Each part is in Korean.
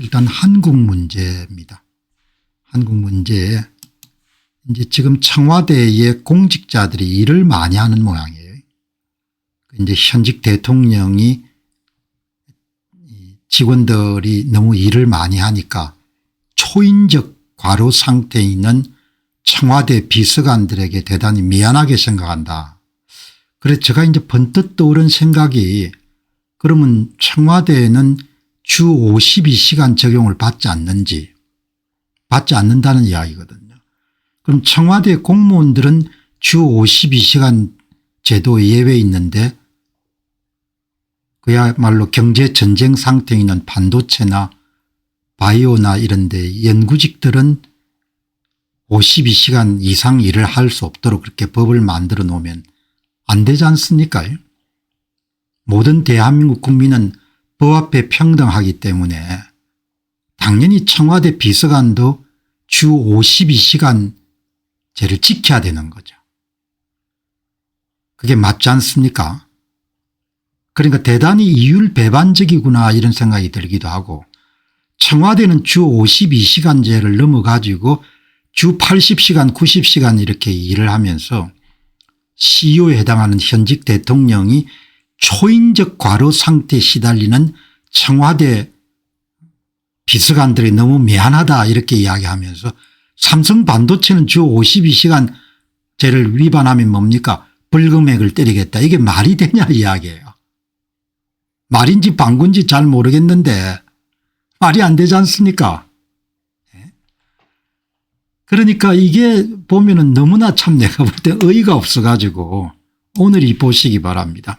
일단 한국 문제입니다. 한국 문제에 이제 지금 청와대의 공직자들이 일을 많이 하는 모양이에요. 이제 현직 대통령이 직원들이 너무 일을 많이 하니까 초인적 과로 상태에 있는 청와대 비서관들에게 대단히 미안하게 생각한다. 그래서 제가 이제 번뜩 떠오른 생각이, 그러면 청와대에는 주 52시간 적용을 받지 않는지, 받지 않는다는 이야기거든요. 그럼 청와대 공무원들은 주 52시간 제도 예외 있는데 그야말로 경제 전쟁 상태에 있는 반도체나 바이오나 이런 데 연구직들은 52시간 이상 일을 할 수 없도록 그렇게 법을 만들어 놓으면 안 되지 않습니까? 모든 대한민국 국민은 법 앞에 평등하기 때문에 당연히 청와대 비서관도 주 52시간제를 지켜야 되는 거죠. 그게 맞지 않습니까? 그러니까 대단히 이율배반적이구나 이런 생각이 들기도 하고, 청와대는 주 52시간제를 넘어가지고 주 80시간 90시간 이렇게 일을 하면서 CEO에 해당하는 현직 대통령이 초인적 과로 상태에 시달리는 청와대 비서관들이 너무 미안하다 이렇게 이야기하면서, 삼성 반도체는 주 52시간제를 위반하면 뭡니까? 벌금액을 때리겠다. 이게 말이 되냐 이야기예요. 말인지 방구인지 잘 모르겠는데 말이 안 되지 않습니까? 그러니까 이게 보면은 너무나 참 내가 볼 때 어이가 없어 가지고 오늘 이 보시기 바랍니다.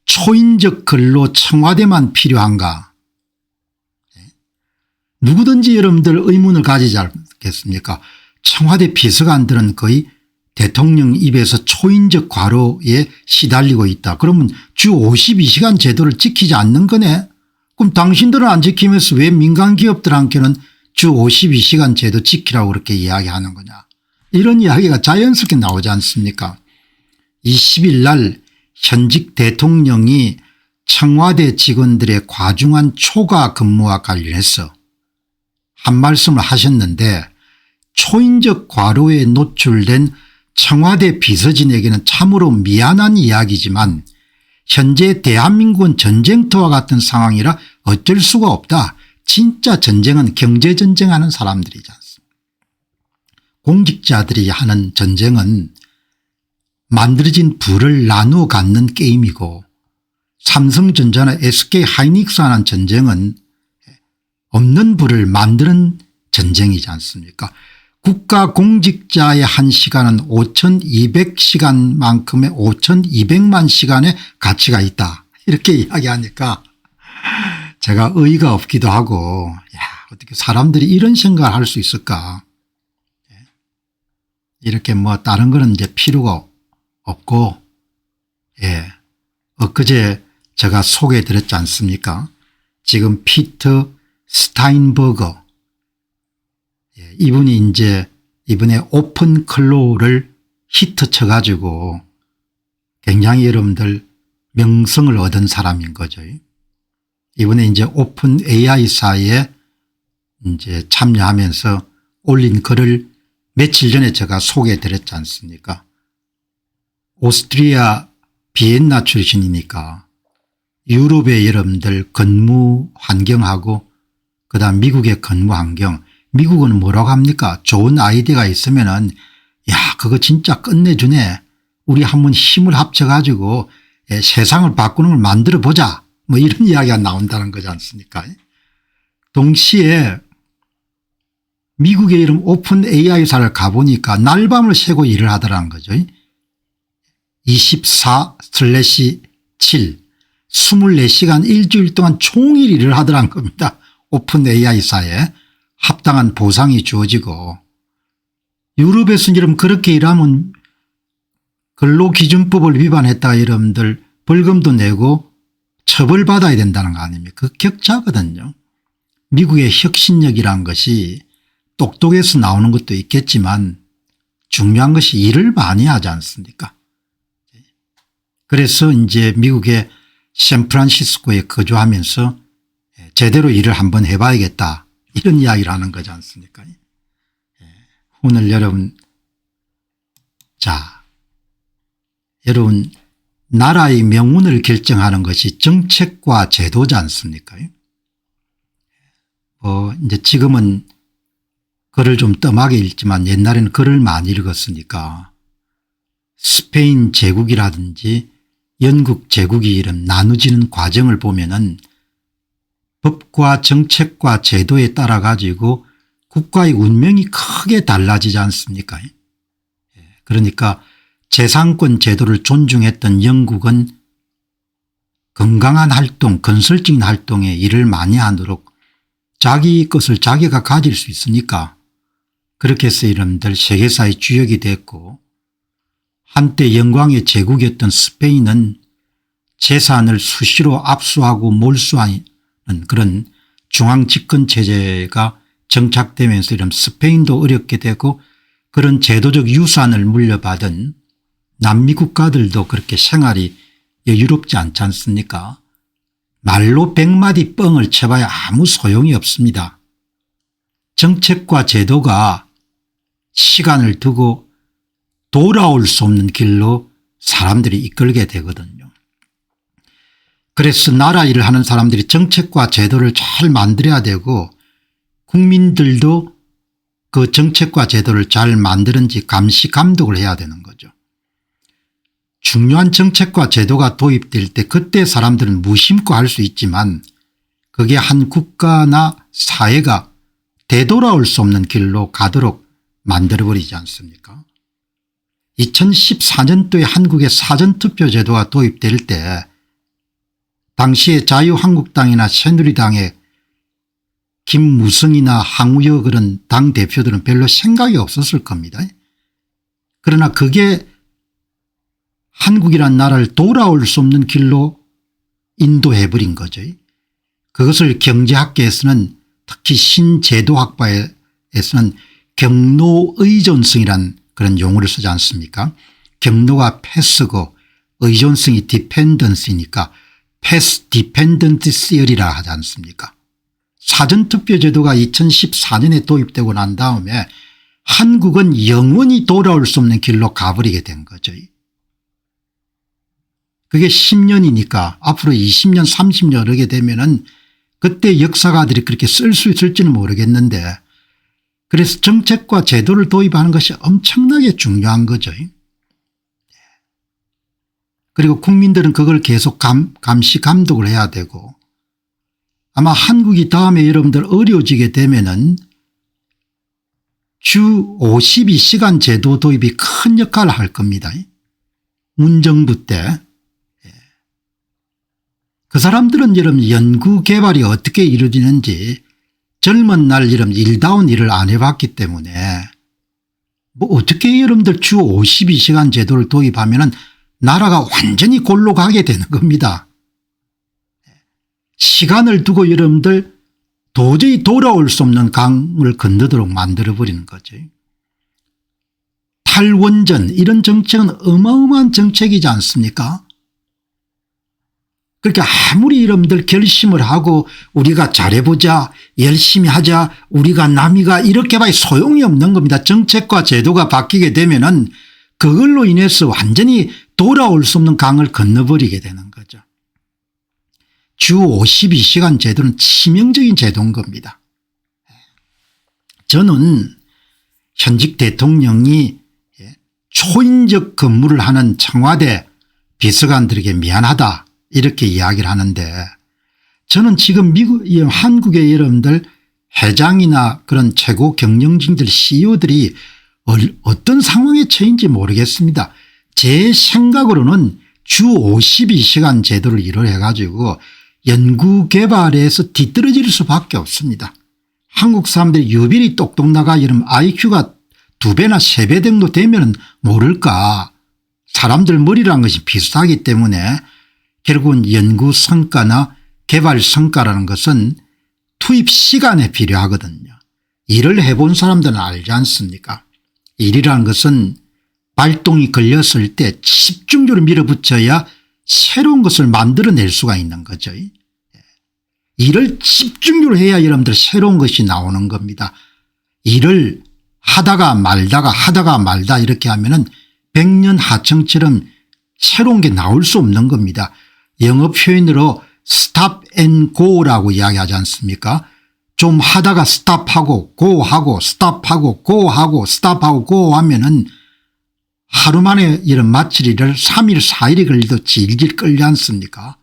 초인적 근로 청와대만 필요한가? 누구든지 여러분들 의문을 가지지 않겠습니까? 청와대 비서관들은 거의 대통령 입에서 초인적 과로에 시달리고 있다. 그러면 주 52시간 제도를 지키지 않는 거네. 그럼 당신들은 안 지키면서 왜 민간 기업들한테는 주 52시간 제도 지키라고 그렇게 이야기하는 거냐. 이런 이야기가 자연스럽게 나오지 않습니까? 20일 날 현직 대통령이 청와대 직원들의 과중한 초과 근무와 관련해서 한 말씀을 하셨는데, 초인적 과로에 노출된 청와대 비서진에게는 참으로 미안한 이야기지만 현재 대한민국은 전쟁터와 같은 상황이라 어쩔 수가 없다. 진짜 전쟁은 경제전쟁하는 사람들이지 않습니까? 공직자들이 하는 전쟁은 만들어진 부를 나누어 갖는 게임이고, 삼성전자나 SK하이닉스 하는 전쟁은 없는 부를 만드는 전쟁이지 않습니까? 국가 공직자의 1시간은 5200시간만큼의 5200만 시간의 가치가 있다. 이렇게 이야기하니까 제가 의의가 없기도 하고, 야, 어떻게 사람들이 이런 생각을 할 수 있을까? 이렇게 뭐 다른 거는 이제 필요가 없고, 엊그제 제가 소개해 드렸지 않습니까? 지금 피터 스타인버거, 이분이 이제 이번에 오픈 클로우를 히트 쳐가지고 굉장히 여러분들 명성을 얻은 사람인 거죠. 이번에 이제 오픈 AI사에 이제 참여하면서 올린 글을 며칠 전에 제가 소개해 드렸지 않습니까? 오스트리아 비엔나 출신이니까 유럽의 여러분들 근무 환경하고 그다음 미국의 근무 환경, 미국은 뭐라고 합니까? 좋은 아이디어가 있으면은 야, 그거 진짜 끝내주네. 우리 한번 힘을 합쳐 가지고 세상을 바꾸는 걸 만들어 보자. 뭐 이런 이야기가 나온다는 거지 않습니까? 동시에 미국의 이런 오픈 AI사를 가보니까 날밤을 새고 일을 하더라는 거죠. 24/7 24시간 일주일 동안 종일 일을 하더라는 겁니다. 오픈 AI사에 합당한 보상이 주어지고, 유럽에서는 여러분 그렇게 일하면 근로기준법을 위반했다가 여러분들 벌금도 내고 처벌받아야 된다는 거 아닙니까? 그 격차거든요. 미국의 혁신력이란 것이 똑똑해서 나오는 것도 있겠지만 중요한 것이 일을 많이 하지 않습니까? 그래서 이제 미국의 샌프란시스코에 거주하면서 제대로 일을 한번 해봐야겠다 이런 이야기를 하는 거지 않습니까? 오늘 여러분 여러분 나라의 명운을 결정하는 것이 정책과 제도지 않습니까? 이제 지금은 글을 좀 뜸하게 읽지만 옛날에는 글을 많이 읽었으니까 스페인 제국이라든지 영국 제국이 이런 나누지는 과정을 보면은 법과 정책과 제도에 따라 가지고 국가의 운명이 크게 달라지지 않습니까? 그러니까 재산권 제도를 존중했던 영국은 건강한 활동 건설적인 활동에 일을 많이 하도록 자기 것을 자기가 가질 수 있으니까 그렇게 해서 여러분들 세계사의 주역이 됐고 한때 영광의 제국이었던 스페인은 재산을 수시로 압수하고 몰수하는 그런 중앙집권체제가 정착되면서 이런 스페인도 어렵게 되고 그런 제도적 유산을 물려받은 남미 국가들도 그렇게 생활이 여유롭지 않지 않습니까? 말로 100마디 뻥을 쳐봐야 아무 소용이 없습니다. 정책과 제도가 시간을 두고 돌아올 수 없는 길로 사람들이 이끌게 되거든요. 그래서 나라 일을 하는 사람들이 정책과 제도를 잘 만들어야 되고 국민들도 그 정책과 제도를 잘 만드는지 감시 감독을 해야 되는 거죠. 중요한 정책과 제도가 도입될 때 그때 사람들은 무심코 할 수 있지만 그게 한 국가나 사회가 되돌아올 수 없는 길로 가도록 만들어버리지 않습니까? 2014년도에 한국의 사전투표 제도가 도입될 때 당시에 자유한국당이나 새누리당의 김무성이나 항우여 그런 당대표들은 별로 생각이 없었을 겁니다. 그러나 그게 한국이란 나라를 돌아올 수 없는 길로 인도해버린 거죠. 그것을 경제학계에서는 특히 신제도학파에서는 경로의존성이란 그런 용어를 쓰지 않습니까? 경로가 패스고 의존성이 디펜던스니까 패스 디펜던트 시어리라 하지 않습니까? 사전투표 제도가 2014년에 도입되고 난 다음에 한국은 영원히 돌아올 수 없는 길로 가버리게 된 거죠. 그게 10년이니까 앞으로 20년 30년 이렇게 되면은 그때 역사가들이 그렇게 쓸 수 있을지는 모르겠는데 그래서 정책과 제도를 도입하는 것이 엄청나게 중요한 거죠. 그리고 국민들은 그걸 계속 감시 감독을 해야 되고 아마 한국이 다음에 여러분들 어려워지게 되면은 주 52시간 제도 도입이 큰 역할을 할 겁니다. 문정부 때. 그 사람들은 여러분 연구 개발이 어떻게 이루어지는지 젊은 날 여러분 일다운 일을 안 해봤기 때문에 뭐 어떻게 여러분들 주 52시간 제도를 도입하면은 나라가 완전히 골로 가게 되는 겁니다. 시간을 두고 여러분들 도저히 돌아올 수 없는 강을 건너도록 만들어버리는 거죠. 탈원전 이런 정책은 어마어마한 정책이지 않습니까? 그러니까 아무리 여러분들 결심을 하고 우리가 잘해보자 열심히 하자 우리가 남이가 이렇게 봐야 소용이 없는 겁니다. 정책과 제도가 바뀌게 되면은 그걸로 인해서 완전히 돌아올 수 없는 강을 건너버리게 되는 거죠. 주 52시간 제도는 치명적인 제도인 겁니다. 저는 현직 대통령이 초인적 근무를 하는 청와대 비서관들에게 미안하다 이렇게 이야기를 하는데 저는 지금 한국의 여러분들 회장이나 그런 최고 경영진들 CEO들이 어떤 상황에 처인지 모르겠습니다. 제 생각으로는 주 52시간 제도를 이뤄해 가지고 연구개발에서 뒤떨어질 수밖에 없습니다. 한국 사람들이 유별이 똑똑나가 이런 IQ가 2배나 3배 정도 되면 모를까 사람들 머리라는 것이 비슷하기 때문에 결국은 연구 성과나 개발 성과라는 것은 투입 시간에 필요하거든요. 일을 해본 사람들은 알지 않습니까? 일이라는 것은 발동이 걸렸을 때 집중적으로 밀어붙여야 새로운 것을 만들어낼 수가 있는 거죠. 일을 집중적으로 해야 여러분들 새로운 것이 나오는 겁니다. 일을 하다가 말다 이렇게 하면은 백년 하청처럼 새로운 게 나올 수 없는 겁니다. 영어 표현으로 stop and go라고 이야기하지 않습니까? 좀 하다가 스탑하고 고하고 스탑하고 고하고 스탑하고 고 하면은 하루 만에 이런 마칠 일을 3일 4일이 걸려도 질질 끌지 않습니까?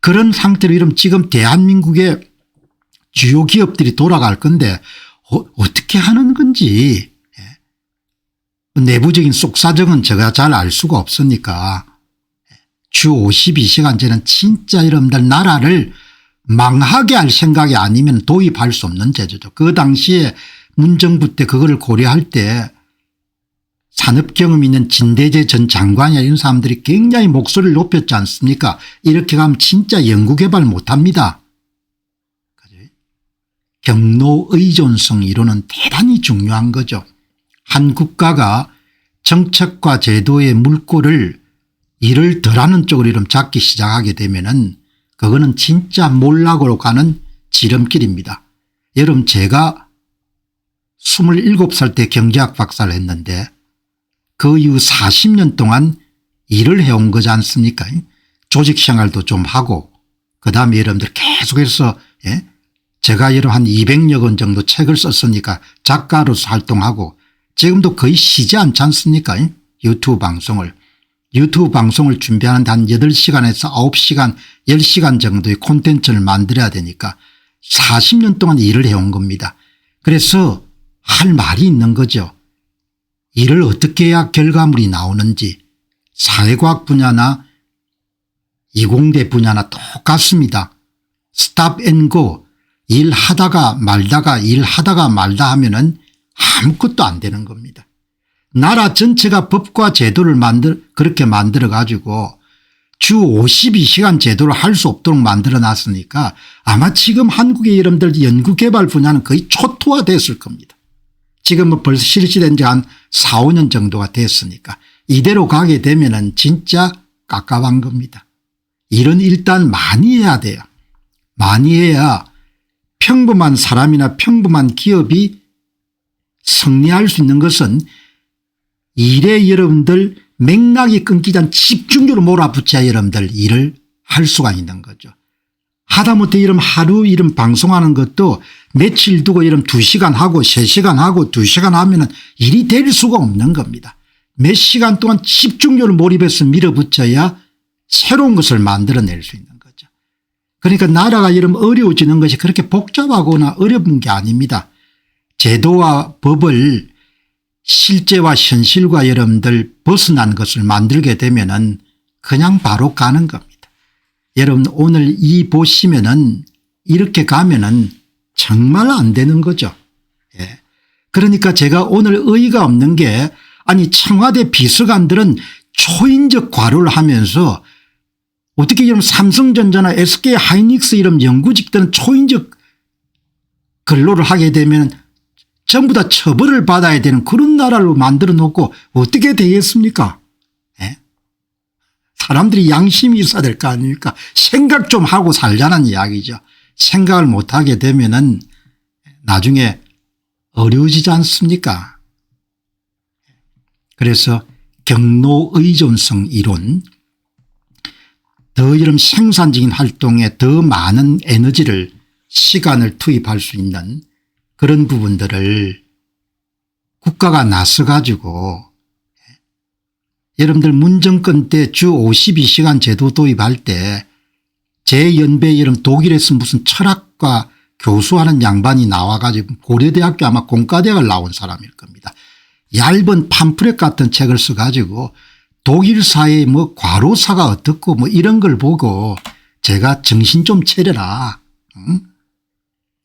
그런 상태로 이러면 지금 대한민국의 주요 기업들이 돌아갈 건데 어떻게 하는 건지 내부적인 속사정은 제가 잘 알 수가 없으니까 주 52시간제는 진짜 여러분들 나라를 망하게 할 생각이 아니면 도입할 수 없는 제도죠. 그 당시에 문정부 때 그거를 고려할 때 산업 경험 있는 진대재 전 장관이나 이런 사람들이 굉장히 목소리를 높였지 않습니까? 이렇게 가면 진짜 연구개발 못합니다. 경로 의존성 이론은 대단히 중요한 거죠. 한 국가가 정책과 제도의 물꼬를 일을 덜하는 쪽으로 이름 잡기 시작하게 되면은 그거는 진짜 몰락으로 가는 지름길입니다. 여러분 제가 27살 때 경제학 박사를 했는데 그 이후 40년 동안 일을 해온 거지 않습니까? 조직생활도 좀 하고 그다음에 여러분들 계속해서 제가 여러분 한 200여 권 정도 책을 썼으니까 작가로서 활동하고 지금도 거의 쉬지 않지 않습니까? 유튜브 방송을 준비하는데 한 8시간에서 9시간 10시간 정도의 콘텐츠를 만들어야 되니까 40년 동안 일을 해온 겁니다. 그래서 할 말이 있는 거죠. 일을 어떻게 해야 결과물이 나오는지 사회과학 분야나 이공대 분야나 똑같습니다. 스탑 앤 고 일하다가 말다 하면은 아무것도 안 되는 겁니다. 나라 전체가 법과 제도를 그렇게 만들어 가지고 주 52시간 제도를 할 수 없도록 만들어 놨으니까 아마 지금 한국의 여러분들 연구개발 분야는 거의 초토화됐을 겁니다. 지금은 벌써 실시된 지 한 4, 5년 정도가 됐으니까 이대로 가게 되면은 진짜 깝깝한 겁니다. 일은 일단 많이 해야 돼요. 많이 해야 평범한 사람이나 평범한 기업이 승리할 수 있는 것은 일에 여러분들 맥락이 끊기지 않고 집중적으로 몰아붙여야 여러분들 일을 할 수가 있는 거죠. 하다못해 이런 하루 이런 방송하는 것도 며칠 두고 이런 2시간 하고 3시간 하고 2시간 하면은 일이 될 수가 없는 겁니다. 몇 시간 동안 집중적으로 몰입해서 밀어붙여야 새로운 것을 만들어낼 수 있는 거죠. 그러니까 나라가 이런 어려워지는 것이 그렇게 복잡하거나 어려운 게 아닙니다. 제도와 법을 실제와 현실과 여러분들 벗어난 것을 만들게 되면은 그냥 바로 가는 겁니다. 여러분 오늘 이 보시면은 이렇게 가면은 정말 안 되는 거죠. 그러니까 제가 오늘 의의가 없는 게 아니 청와대 비서관들은 초인적 과로를 하면서 어떻게 이런 삼성전자나 SK 하이닉스 이런 연구직들은 초인적 근로를 하게 되면 전부 다 처벌을 받아야 되는 그런 나라로 만들어 놓고 어떻게 되겠습니까? 사람들이 양심이 있어야 될 거 아닙니까? 생각 좀 하고 살자는 이야기죠. 생각을 못하게 되면은 나중에 어려워지지 않습니까? 그래서 경로 의존성 이론 더 이런 생산적인 활동에 더 많은 에너지를 시간을 투입할 수 있는 그런 부분들을 국가가 나서 가지고 여러분들 문정권 때 주 52시간 제도 도입할 때 제 연배 이런 독일에서 무슨 철학과 교수하는 양반이 나와 가지고 고려대학교 아마 공과대학을 나온 사람일 겁니다. 얇은 팜프렛 같은 책을 써 가지고 독일 사회의 뭐 과로사가 어떻고 뭐 이런 걸 보고 제가 정신 좀 차려라. 응?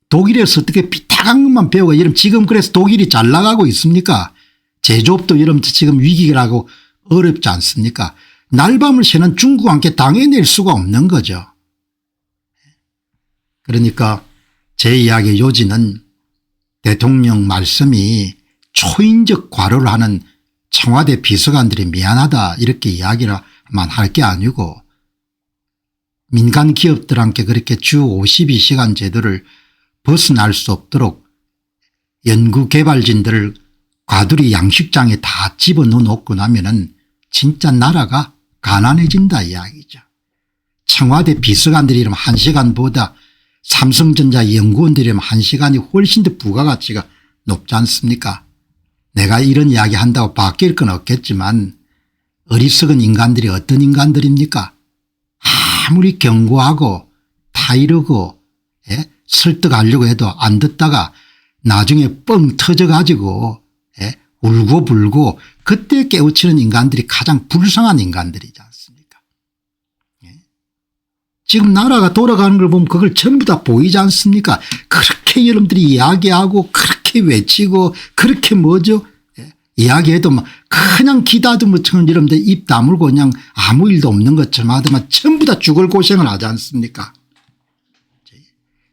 독일에서 어떻게 비타간 것만 배우고 이러면 지금 그래서 독일이 잘 나가고 있습니까? 제조업도 이러면 지금 위기라고 어렵지 않습니까? 날밤을 새는 중국과 함께 당해낼 수가 없는 거죠. 그러니까 제 이야기의 요지는 대통령 말씀이 초인적 과로를 하는 청와대 비서관들이 미안하다 이렇게 이야기만 할 게 아니고 민간 기업들한테 그렇게 주 52시간 제도를 벗어날 수 없도록 연구개발진들을 과두리 양식장에 다 집어넣어 놓고 나면은 진짜 나라가 가난해진다 이야기죠. 청와대 비서관들이라면 1시간보다 삼성전자 연구원들이라면 1시간이 훨씬 더 부가가치가 높지 않습니까? 내가 이런 이야기 한다고 바뀔 건 없겠지만 어리석은 인간들이 어떤 인간들입니까? 아무리 경고하고 타이르고 설득하려고 해도 안 듣다가 나중에 뻥 터져가지고 울고불고 그때 깨우치는 인간들이 가장 불쌍한 인간들이지 않습니까? 지금 나라가 돌아가는 걸 보면 그걸 전부 다 보이지 않습니까? 그렇게 여러분들이 이야기하고 그렇게 외치고 그렇게 뭐죠? 이야기해도 막 그냥 기다듬어처럼 여러분들 입 다물고 그냥 아무 일도 없는 것처럼 하더만 전부 다 죽을 고생을 하지 않습니까?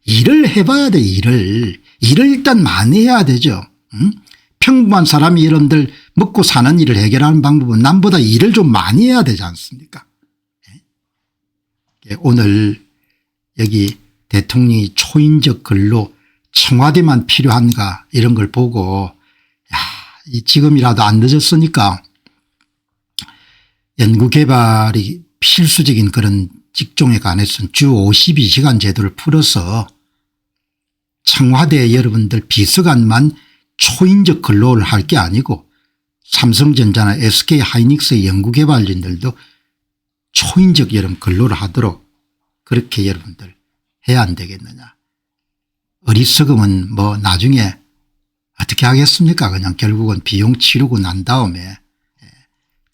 일을 해봐야 돼. 일을 일단 많이 해야 되죠. 평범한 사람이 여러분들 먹고 사는 일을 해결하는 방법은 남보다 일을 좀 많이 해야 되지 않습니까? 오늘 여기 대통령이 초인적 글로 청와대만 필요한가 이런 걸 보고 지금이라도 안 늦었으니까 연구개발이 필수적인 그런 직종에 관해서는 주 52시간 제도를 풀어서 청와대 여러분들 비서관만 초인적 근로를 할 게 아니고 삼성전자나 SK하이닉스의 연구개발진들도 초인적 여러분 근로를 하도록 그렇게 여러분들 해야 안 되겠느냐. 어리석으면 뭐 나중에 어떻게 하겠습니까? 그냥 결국은 비용 치르고 난 다음에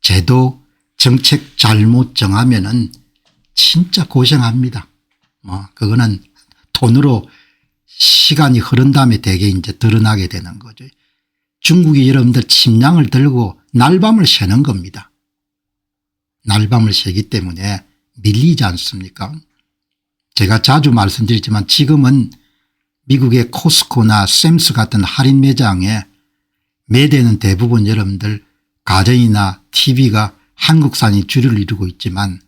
제도 정책 잘못 정하면은 진짜 고생합니다. 뭐 그거는 돈으로 시간이 흐른 다음에 대개 이제 드러나게 되는 거죠. 중국이 여러분들 침량을 들고 날밤을 새는 겁니다. 날밤을 새기 때문에 밀리지 않습니까? 제가 자주 말씀드리지만 지금은 미국의 코스코나 샘스 같은 할인 매장에 매대는 대부분 여러분들 가전이나 TV가 한국산이 주를 이루고 있지만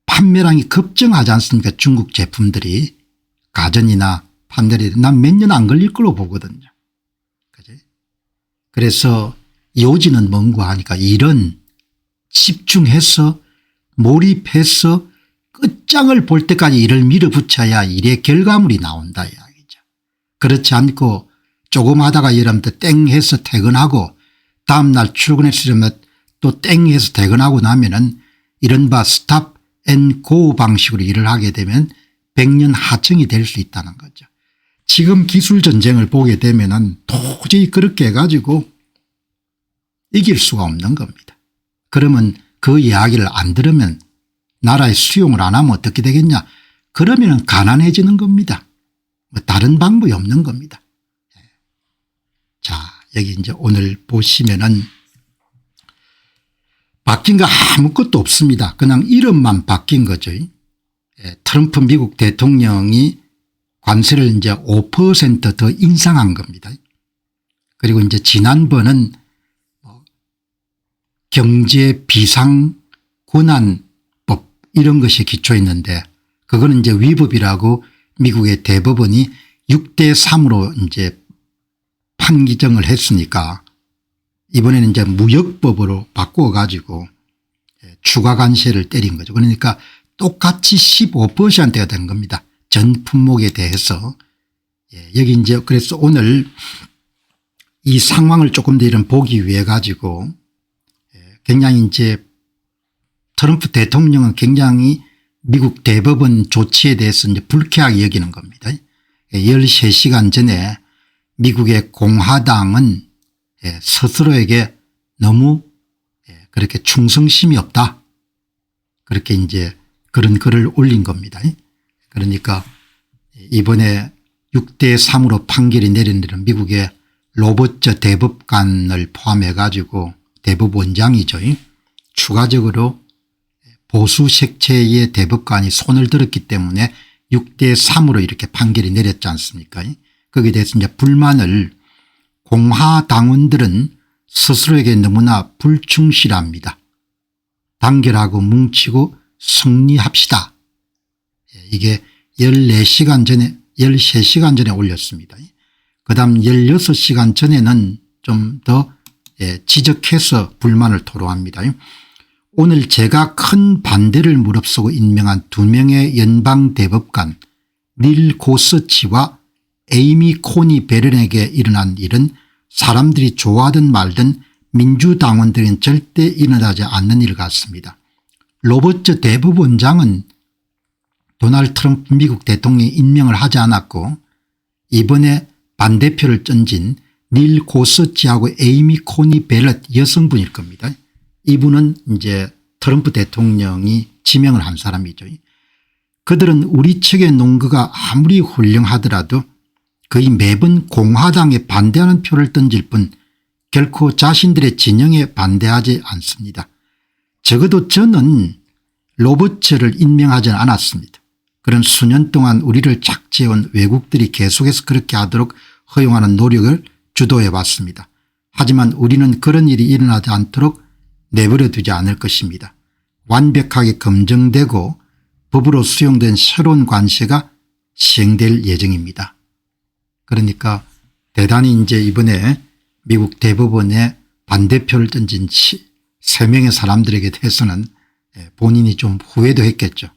판매량이 급증하지 않습니까? 중국 제품들이 가전이나 판매량이 난 몇 년 안 걸릴 걸로 보거든요. 그지? 그래서 요지는 뭔가 하니까 이런 집중해서 몰입해서 끝장을 볼 때까지 일을 밀어붙여야 일의 결과물이 나온다 이야기죠. 그렇지 않고 조금 하다가 여러분들 땡 해서 퇴근하고 다음날 출근했으면 또 땡 해서 퇴근하고 나면은 이른바 스탑 앤 고 방식으로 일을 하게 되면 백년 하청이 될 수 있다는 거죠. 지금 기술 전쟁을 보게 되면은 도저히 그렇게 해가지고 이길 수가 없는 겁니다. 그러면 그 이야기를 안 들으면 나라에 수용을 안 하면 어떻게 되겠냐. 그러면 가난해지는 겁니다. 뭐 다른 방법이 없는 겁니다. 자, 여기 이제 오늘 보시면은 바뀐 거 아무것도 없습니다. 그냥 이름만 바뀐 거죠. 트럼프 미국 대통령이 관세를 이제 5% 더 인상한 겁니다. 그리고 이제 지난번은 경제 비상 권한법 이런 것이 기초했는데 그거는 이제 위법이라고 미국의 대법원이 6대3으로 이제 판기정을 했으니까 이번에는 이제 무역법으로 바꾸어 가지고 추가 관세를 때린 거죠. 그러니까 똑같이 15%가 된 겁니다. 전 품목에 대해서. 여기 이제 그래서 오늘 이 상황을 조금 더 이런 보기 위해 가지고 굉장히 이제 트럼프 대통령은 굉장히 미국 대법원 조치에 대해서 이제 불쾌하게 여기는 겁니다. 13시간 전에 미국의 공화당은 스스로에게 너무 그렇게 충성심이 없다. 그렇게 이제 그런 글을 올린 겁니다. 그러니까 이번에 6대3으로 판결이 내린 데는 미국의 로버츠 대법관을 포함해 가지고 대법원장이죠. 추가적으로 보수 색채의 대법관이 손을 들었기 때문에 6대3으로 이렇게 판결이 내렸지 않습니까? 거기에 대해서 이제 불만을 공화당원들은 스스로에게 너무나 불충실합니다. 단결하고 뭉치고 승리합시다. 이게 14시간 전에 13시간 전에 올렸습니다. 그다음 16시간 전에는 좀 더 지적해서 불만을 토로합니다. 오늘 제가 큰 반대를 무릅쓰고 임명한 2명의 연방대법관 닐 고서치와 에이미 코니 베런에게 일어난 일은 사람들이 좋아하든 말든 민주당원들은 절대 일어나지 않는 일 같습니다. 로버츠 대법원장은 도널드 트럼프 미국 대통령이 임명을 하지 않았고 이번에 반대표를 던진 닐 고서치하고 에이미 코니 베럿 여성분일 겁니다. 이분은 이제 트럼프 대통령이 지명을 한 사람이죠. 그들은 우리 측의 논거가 아무리 훌륭하더라도 거의 매번 공화당에 반대하는 표를 던질 뿐 결코 자신들의 진영에 반대하지 않습니다. 적어도 저는 로버츠를 임명하지 않았습니다. 그런 수년 동안 우리를 착취해온 외국들이 계속해서 그렇게 하도록 허용하는 노력을 주도해 왔습니다. 하지만 우리는 그런 일이 일어나지 않도록 내버려 두지 않을 것입니다. 완벽하게 검증되고 법으로 수용된 새로운 관세가 시행될 예정입니다. 그러니까 대단히 이제 이번에 미국 대법원에 반대표를 던진 3명의 사람들에게 대해서는 본인이 좀 후회도 했겠죠.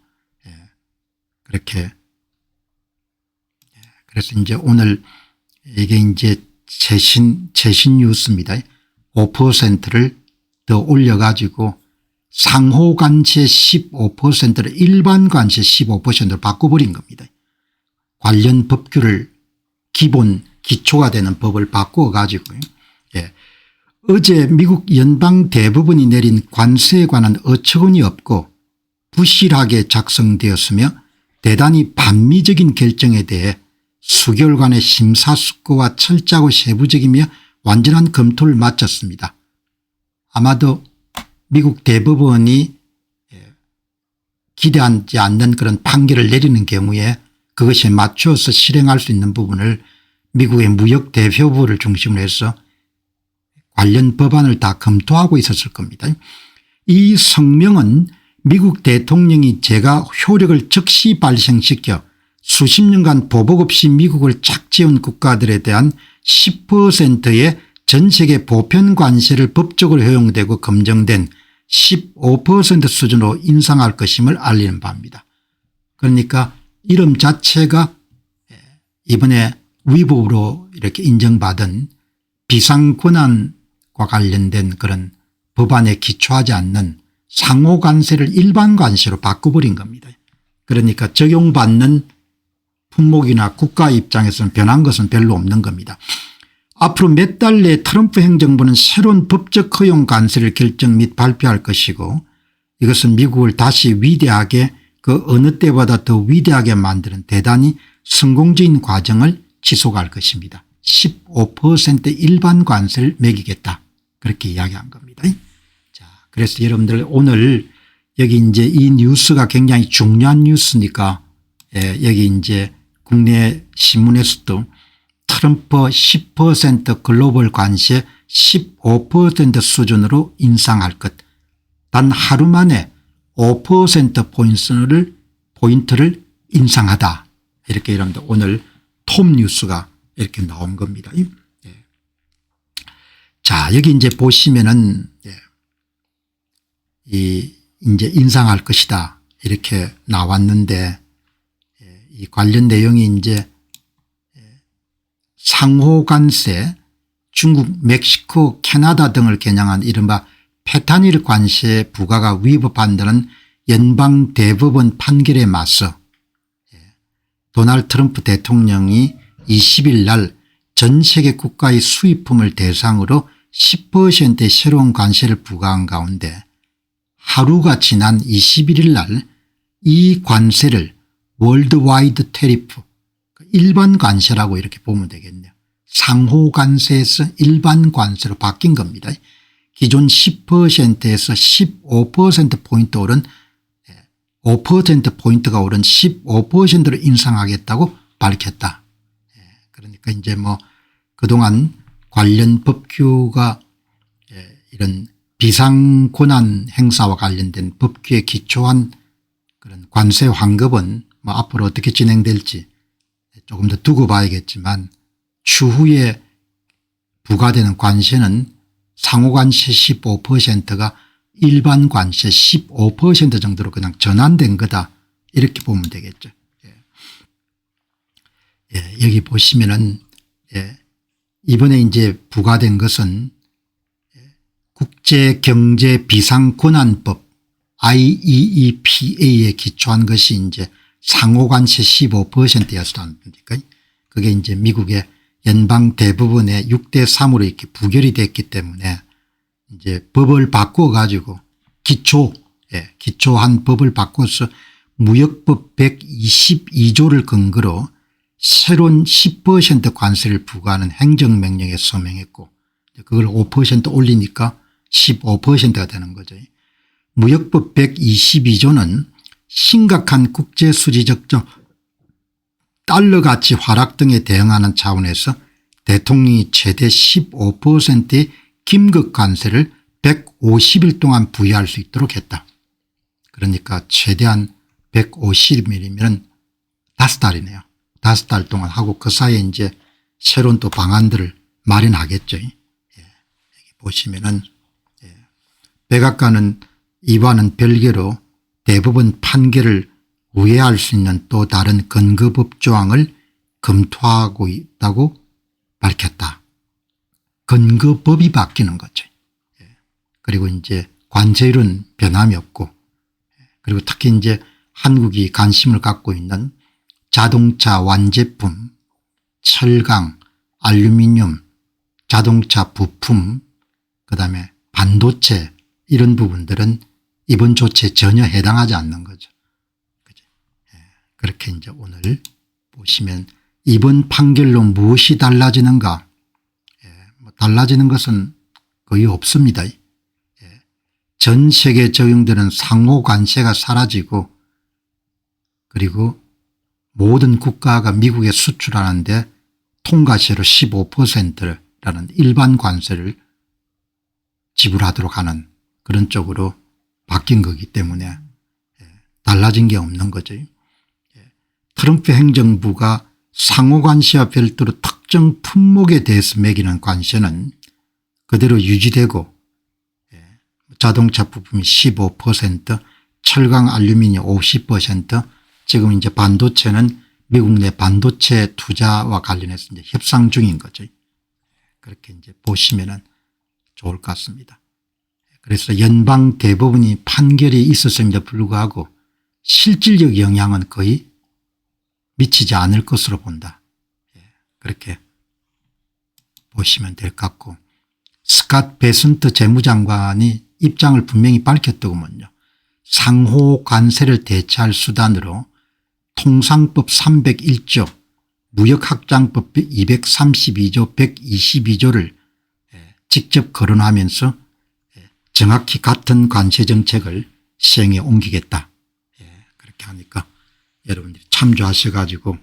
그렇게. 그래서 이제 오늘 이게 이제 최신 뉴스입니다. 5%를 더 올려가지고 상호관세 15%를 일반관세 15%로 바꿔버린 겁니다. 관련 법규를 기초가 되는 법을 바꾸어 가지고요. 어제 미국 연방대법원이 내린 관세에 관한 어처구니 없고 부실하게 작성되었으며 대단히 반미적인 결정에 대해 수개월간의 심사숙고와 철저하고 세부적이며 완전한 검토를 마쳤습니다. 아마도 미국 대법원이 기대하지 않는 그런 판결을 내리는 경우에 그것에 맞춰서 실행할 수 있는 부분을 미국의 무역대표부를 중심으로 해서 관련 법안을 다 검토하고 있었을 겁니다. 이 성명은 미국 대통령이 제가 효력을 즉시 발생시켜 수십 년간 보복 없이 미국을 착취해온 국가들에 대한 10%의 전세계 보편 관세를 법적으로 허용되고 검증된 15% 수준으로 인상할 것임을 알리는 바입니다. 그러니까 이름 자체가 이번에 위법으로 이렇게 인정받은 비상권한과 관련된 그런 법안에 기초하지 않는 상호관세를 일반관세로 바꿔버린 겁니다. 그러니까 적용받는 품목이나 국가 입장에서는 변한 것은 별로 없는 겁니다. 앞으로 몇 달 내에 트럼프 행정부는 새로운 법적 허용 관세를 결정 및 발표할 것이고 이것은 미국을 다시 위대하게 그 어느 때보다 더 위대하게 만드는 대단히 성공적인 과정을 지속할 것입니다. 15% 일반 관세를 매기겠다 그렇게 이야기한 겁니다. 자, 그래서 여러분들 오늘 여기 이제 이 뉴스가 굉장히 중요한 뉴스니까 여기 이제 국내 신문에서도 트럼프 10% 글로벌 관세 15% 수준으로 인상할 것. 단 하루 만에 5%포인트를 인상하다. 이렇게 여러분들 오늘 톱 뉴스가 이렇게 나온 겁니다. 자, 여기 이제 보시면은 이제 인상할 것이다. 이렇게 나왔는데 이 관련 내용이 이제 상호관세 중국, 멕시코, 캐나다 등을 겨냥한 이른바 페타닐 관세 부과가 위법한다는 연방대법원 판결에 맞서 도널드 트럼프 대통령이 20일 날 전 세계 국가의 수입품을 대상으로 10%의 새로운 관세를 부과한 가운데 하루가 지난 21일 날 이 관세를 월드와이드 테리프 일반 관세라고 이렇게 보면 되겠네요. 상호 관세에서 일반 관세로 바뀐 겁니다. 기존 10%에서 15%포인트 오른 5%포인트가 오른 15%로 인상하겠다고 밝혔다. 그러니까 이제 뭐 그동안 관련 법규가 이런 비상권한 행사와 관련된 법규에 기초한 그런 관세 환급은 뭐 앞으로 어떻게 진행될지 조금 더 두고 봐야겠지만 추후에 부과되는 관세는 상호관세 15%가 일반 관세 15% 정도로 그냥 전환된 거다 이렇게 보면 되겠죠. 예, 여기 보시면은 이번에 이제 부과된 것은 국제경제비상권한법 IEEPA에 기초한 것이 이제 상호관세 15%였습니까? 그게 이제 미국의 연방 대부분의 6대 3으로 이렇게 부결이 됐기 때문에 이제 법을 바꿔 가지고 기초한 법을 바꿔서 무역법 122조를 근거로 새로운 10% 관세를 부과하는 행정명령에 서명했고 그걸 5% 올리니까 15%가 되는 거죠. 무역법 122조는 심각한 국제수지적 달러 가치 하락 등에 대응하는 차원에서 대통령이 최대 15%의 긴급 관세를 150일 동안 부여할 수 있도록 했다. 그러니까 최대한 150일이면 5달이네요. 5달 동안 하고 그 사이에 이제 새로운 또 방안들을 마련하겠죠. 여기 보시면은 백악관은 이와는 별개로 대법원 판결을 우회할 수 있는 또 다른 근거법 조항을 검토하고 있다고 밝혔다. 근거법이 바뀌는 거죠. 그리고 이제 관세율은 변함이 없고 그리고 특히 이제 한국이 관심을 갖고 있는 자동차 완제품, 철강, 알루미늄, 자동차 부품, 그다음에 반도체 이런 부분들은 이번 조치에 전혀 해당하지 않는 거죠. 그렇게 이제 오늘 보시면 이번 판결로 무엇이 달라지는가? 뭐 달라지는 것은 거의 없습니다. 전 세계에 적용되는 상호 관세가 사라지고 그리고 모든 국가가 미국에 수출하는데 통과세로 15%라는 일반 관세를 지불하도록 하는 그런 쪽으로 바뀐 거기 때문에 달라진 게 없는 거죠. 트럼프 행정부가 상호관세와 별도로 특정 품목에 대해서 매기는 관세는 그대로 유지되고 자동차 부품이 15%, 철강 알루미늄 50%, 지금 이제 반도체는 미국 내 반도체 투자와 관련해서 이제 협상 중인 거죠. 그렇게 이제 보시면은 좋을 것 같습니다. 그래서 연방 대법원이 판결이 있었음에도 불구하고 실질적 영향은 거의 미치지 않을 것으로 본다. 그렇게 보시면 될 것 같고 스캇 베슨트 재무장관이 입장을 분명히 밝혔더구먼요. 상호 관세를 대체할 수단으로 통상법 301조 무역확장법 232조 122조를 직접 거론하면서 정확히 같은 관세 정책을 시행에 옮기겠다. 그렇게 하니까 여러분들이 참조하셔 가지고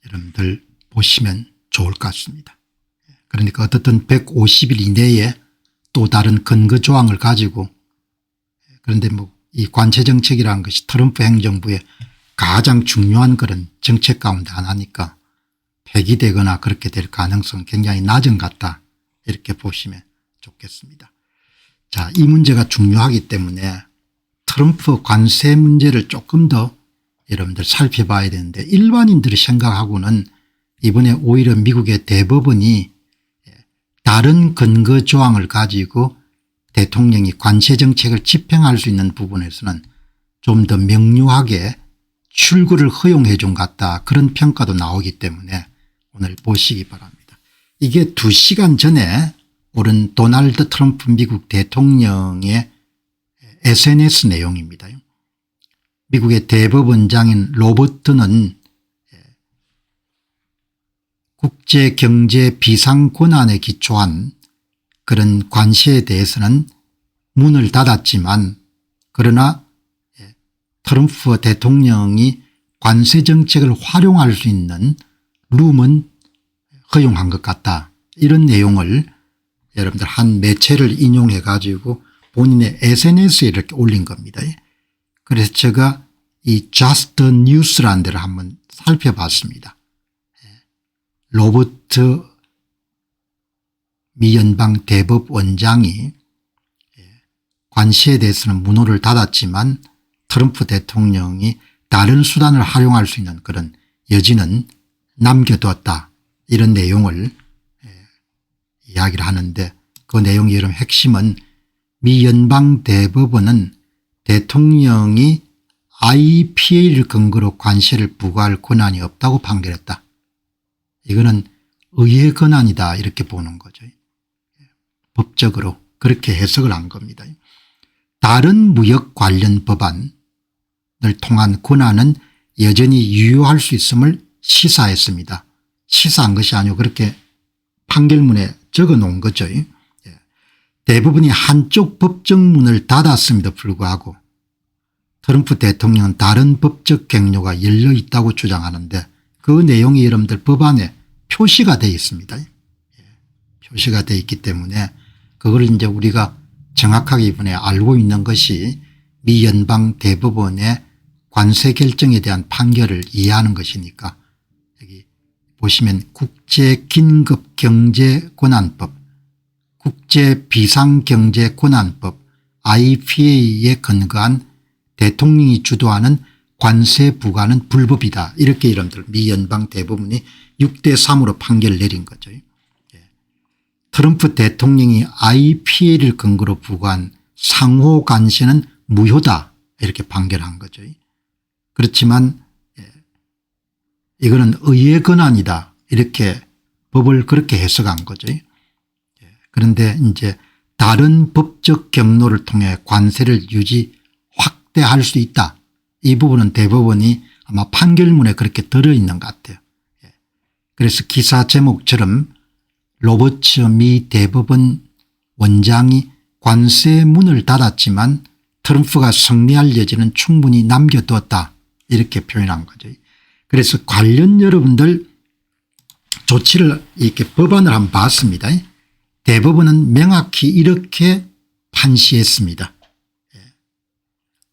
여러분들 보시면 좋을 것 같습니다. 그러니까 어떻든 150일 이내에 또 다른 근거 조항을 가지고 그런데 뭐 이 관세 정책이라는 것이 트럼프 행정부의 가장 중요한 그런 정책 가운데 하나니까 폐기되거나 그렇게 될 가능성은 굉장히 낮은 것 같다. 이렇게 보시면 좋겠습니다. 자, 이 문제가 중요하기 때문에 트럼프 관세 문제를 조금 더 여러분들 살펴봐야 되는데 일반인들이 생각하고는 이번에 오히려 미국의 대법원이 다른 근거 조항을 가지고 대통령이 관세 정책을 집행할 수 있는 부분에서는 좀 더 명료하게 출구를 허용해 준 것 같다. 그런 평가도 나오기 때문에 오늘 보시기 바랍니다. 이게 2시간 전에 오른 도널드 트럼프 미국 대통령의 SNS 내용입니다. 미국의 대법원장인 로버트는 국제경제비상권한에 기초한 그런 관세에 대해서는 문을 닫았지만 그러나 트럼프 대통령이 관세 정책을 활용할 수 있는 룸은 허용한 것 같다. 이런 내용을 여러분들 한 매체를 인용해 가지고 본인의 SNS에 이렇게 올린 겁니다. 그래서 제가 이 Just News라는 데를 한번 살펴봤습니다. 로버트 미 연방 대법원장이 관시에 대해서는 문호를 닫았지만 트럼프 대통령이 다른 수단을 활용할 수 있는 그런 여지는 남겨두었다, 이런 내용을 이야기를 하는데, 그 내용의 여러분 핵심은 미 연방 대법원은 대통령이 IPA를 근거로 관세를 부과할 권한이 없다고 판결했다. 이거는 의회 권한이다, 이렇게 보는 거죠. 법적으로 그렇게 해석을 한 겁니다. 다른 무역 관련 법안을 통한 권한은 여전히 유효할 수 있음을 시사했습니다. 시사한 것이 아니고 그렇게 판결문에 적어 놓은 거죠. 대부분이 한쪽 법적 문을 닫았음에도 불구하고 트럼프 대통령은 다른 법적 경로가 열려 있다고 주장하는데, 그 내용이 여러분들 법안에 표시가 되어 있습니다. 표시가 되어 있기 때문에 그걸 이제 우리가 정확하게 이번에 알고 있는 것이 미 연방 대법원의 관세 결정에 대한 판결을 이해하는 것이니까, 여기 보시면 국제긴급경제권한법, 국제비상경제권한법 IPA에 근거한 대통령이 주도하는 관세 부과는 불법이다, 이렇게 여러분들 미 연방 대법원이 6대3으로 판결을 내린 거죠. 트럼프 대통령이 IPA를 근거로 부과한 상호 관세는 무효다, 이렇게 판결한 거죠. 그렇지만 이거는 의회 권한이다, 이렇게 법을 그렇게 해석한 거죠. 그런데 이제 다른 법적 경로를 통해 관세를 확대할 수 있다, 이 부분은 대법원이 아마 판결문에 그렇게 들어있는 것 같아요. 그래서 기사 제목처럼 로버츠 미 대법원 원장이 관세 문을 닫았지만 트럼프가 승리할 여지는 충분히 남겨두었다, 이렇게 표현한 거죠. 그래서 관련 여러분들 조치를 이렇게 법안을 한번 봤습니다. 대법원은 명확히 이렇게 판시했습니다.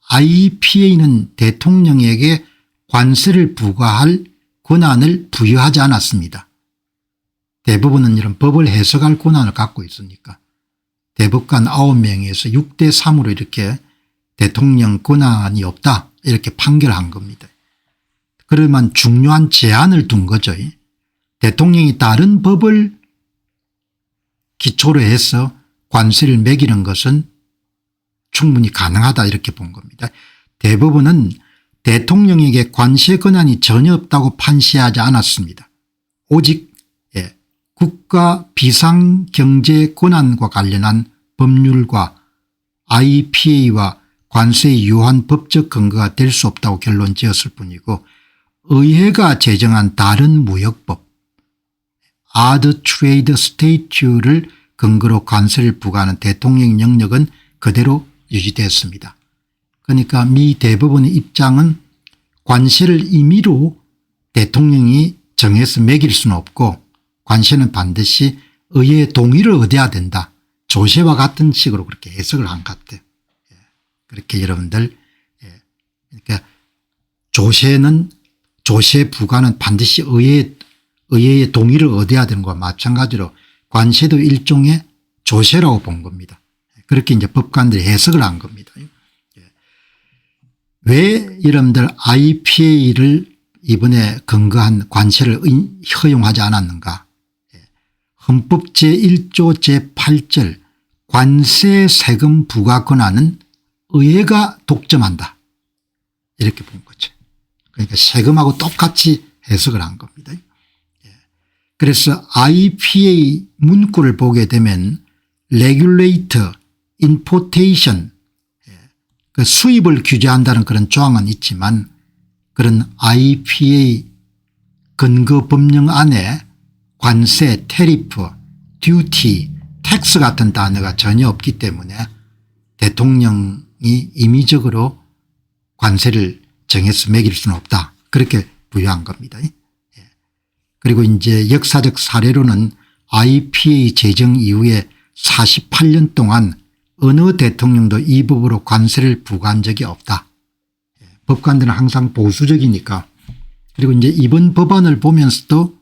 IPA는 대통령에게 관세를 부과할 권한을 부여하지 않았습니다. 대법원은 이런 법을 해석할 권한을 갖고 있으니까 대법관 9명에서 6대3으로 이렇게 대통령 권한이 없다, 이렇게 판결한 겁니다. 그러면 중요한 제한을 둔 거죠. 대통령이 다른 법을 기초로 해서 관세를 매기는 것은 충분히 가능하다, 이렇게 본 겁니다. 대법원은 대통령에게 관세 권한이 전혀 없다고 판시하지 않았습니다. 오직 국가 비상경제 권한과 관련한 법률과 IPA와 관세에 유효한 법적 근거가 될 수 없다고 결론 지었을 뿐이고, 의회가 제정한 다른 무역법 Odd Trade Statute를 근거로 관세를 부과하는 대통령 영역은 그대로 유지됐습니다. 그러니까 미 대법원의 입장은 관세를 임의로 대통령이 정해서 매길 수는 없고 관세는 반드시 의회의 동의를 얻어야 된다, 조세와 같은 식으로 그렇게 해석을 한 것 같아요. 그렇게 여러분들, 그러니까 조세 부과는 반드시 의회의 동의를 얻어야 되는 것과 마찬가지로 관세도 일종의 조세라고 본 겁니다. 그렇게 이제 법관들이 해석을 한 겁니다. 왜 여러분들 IPA를 이번에 근거한 관세를 허용하지 않았는가? 헌법 제1조 제8절 관세 세금 부과 권한은 의회가 독점한다, 이렇게 본 거죠. 그러니까 세금하고 똑같이 해석을 한 겁니다. 그래서 IPA 문구를 보게 되면 Regulate Importation, 그 수입을 규제한다는 그런 조항은 있지만 그런 IPA 근거 법령 안에 관세, 테리프, 듀티, 텍스 같은 단어가 전혀 없기 때문에 대통령이 임의적으로 관세를 정해서 매길 수는 없다, 그렇게 부여한 겁니다. 그리고 이제 역사적 사례로는 IPA 제정 이후에 48년 동안 어느 대통령도 이 법으로 관세를 부과한 적이 없다. 법관들은 항상 보수적이니까. 그리고 이제 이번 법안을 보면서도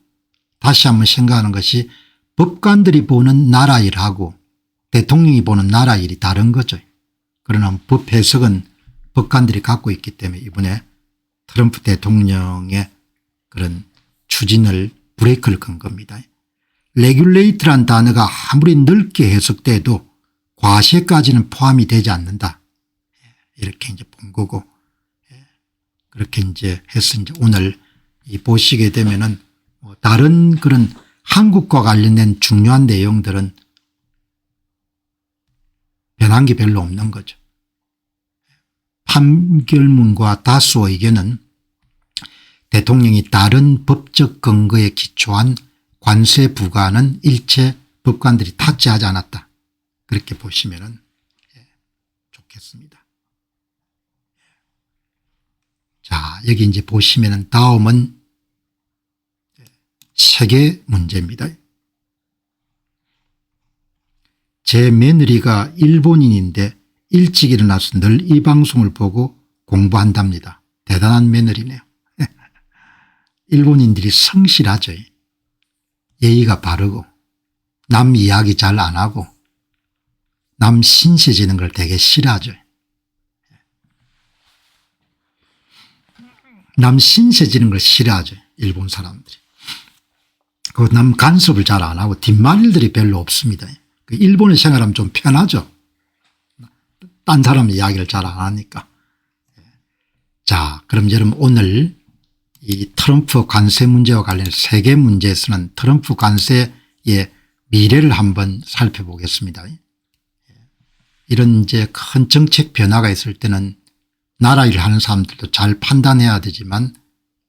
다시 한번 생각하는 것이 법관들이 보는 나라 일하고 대통령이 보는 나라 일이 다른 거죠. 그러나 법 해석은 법관들이 갖고 있기 때문에 이번에 트럼프 대통령의 그런 추진을 브레이크를 건 겁니다. 레귤레이트란 단어가 아무리 넓게 해석돼도 과세까지는 포함이 되지 않는다. 이렇게 이제 본 거고, 그렇게 이제 해서 이제 오늘 보시게 되면은 다른 그런 한국과 관련된 중요한 내용들은 변한 게 별로 없는 거죠. 판결문과 다수 의견은 대통령이 다른 법적 근거에 기초한 관세 부과는 일체 법관들이 탑재하지 않았다. 그렇게 보시면 좋겠습니다. 자, 여기 이제 보시면 다음은 세계 문제입니다. 제 며느리가 일본인인데 일찍 일어나서 늘 이 방송을 보고 공부한답니다. 대단한 며느리네요. 일본인들이 성실하죠. 예의가 바르고 남 이야기 잘 안 하고 남 신세지는 걸 되게 싫어하죠. 남 신세지는 걸 싫어하죠. 일본 사람들이. 그 남 간섭을 잘 안 하고 뒷말들이 별로 없습니다. 일본에 생활하면 좀 편하죠. 딴 사람 이야기를 잘 안 하니까. 자, 그럼 여러분 오늘 이 트럼프 관세 문제와 관련해서 세계 문제에서는 트럼프 관세의 미래를 한번 살펴보겠습니다. 이런 이제 큰 정책 변화가 있을 때는 나라 일을 하는 사람들도 잘 판단해야 되지만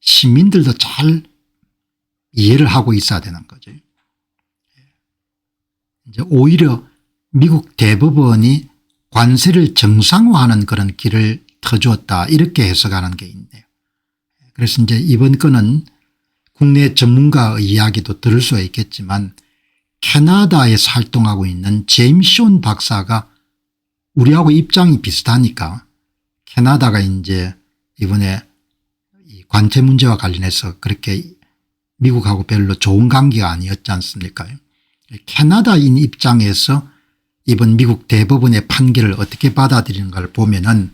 시민들도 잘 이해를 하고 있어야 되는 거죠. 이제 오히려 미국 대법원이 관세를 정상화하는 그런 길을 터주었다 이렇게 해석하는 게 있네요. 그래서 이제 이번 건은 국내 전문가의 이야기도 들을 수가 있겠지만 캐나다에서 활동하고 있는 제임스 온 박사가 우리하고 입장이 비슷하니까 캐나다가 이제 이번에 이 관세 문제와 관련해서 그렇게 미국하고 별로 좋은 관계가 아니었지 않습니까? 캐나다인 입장에서 이번 미국 대법원의 판결을 어떻게 받아들이는가를 보면은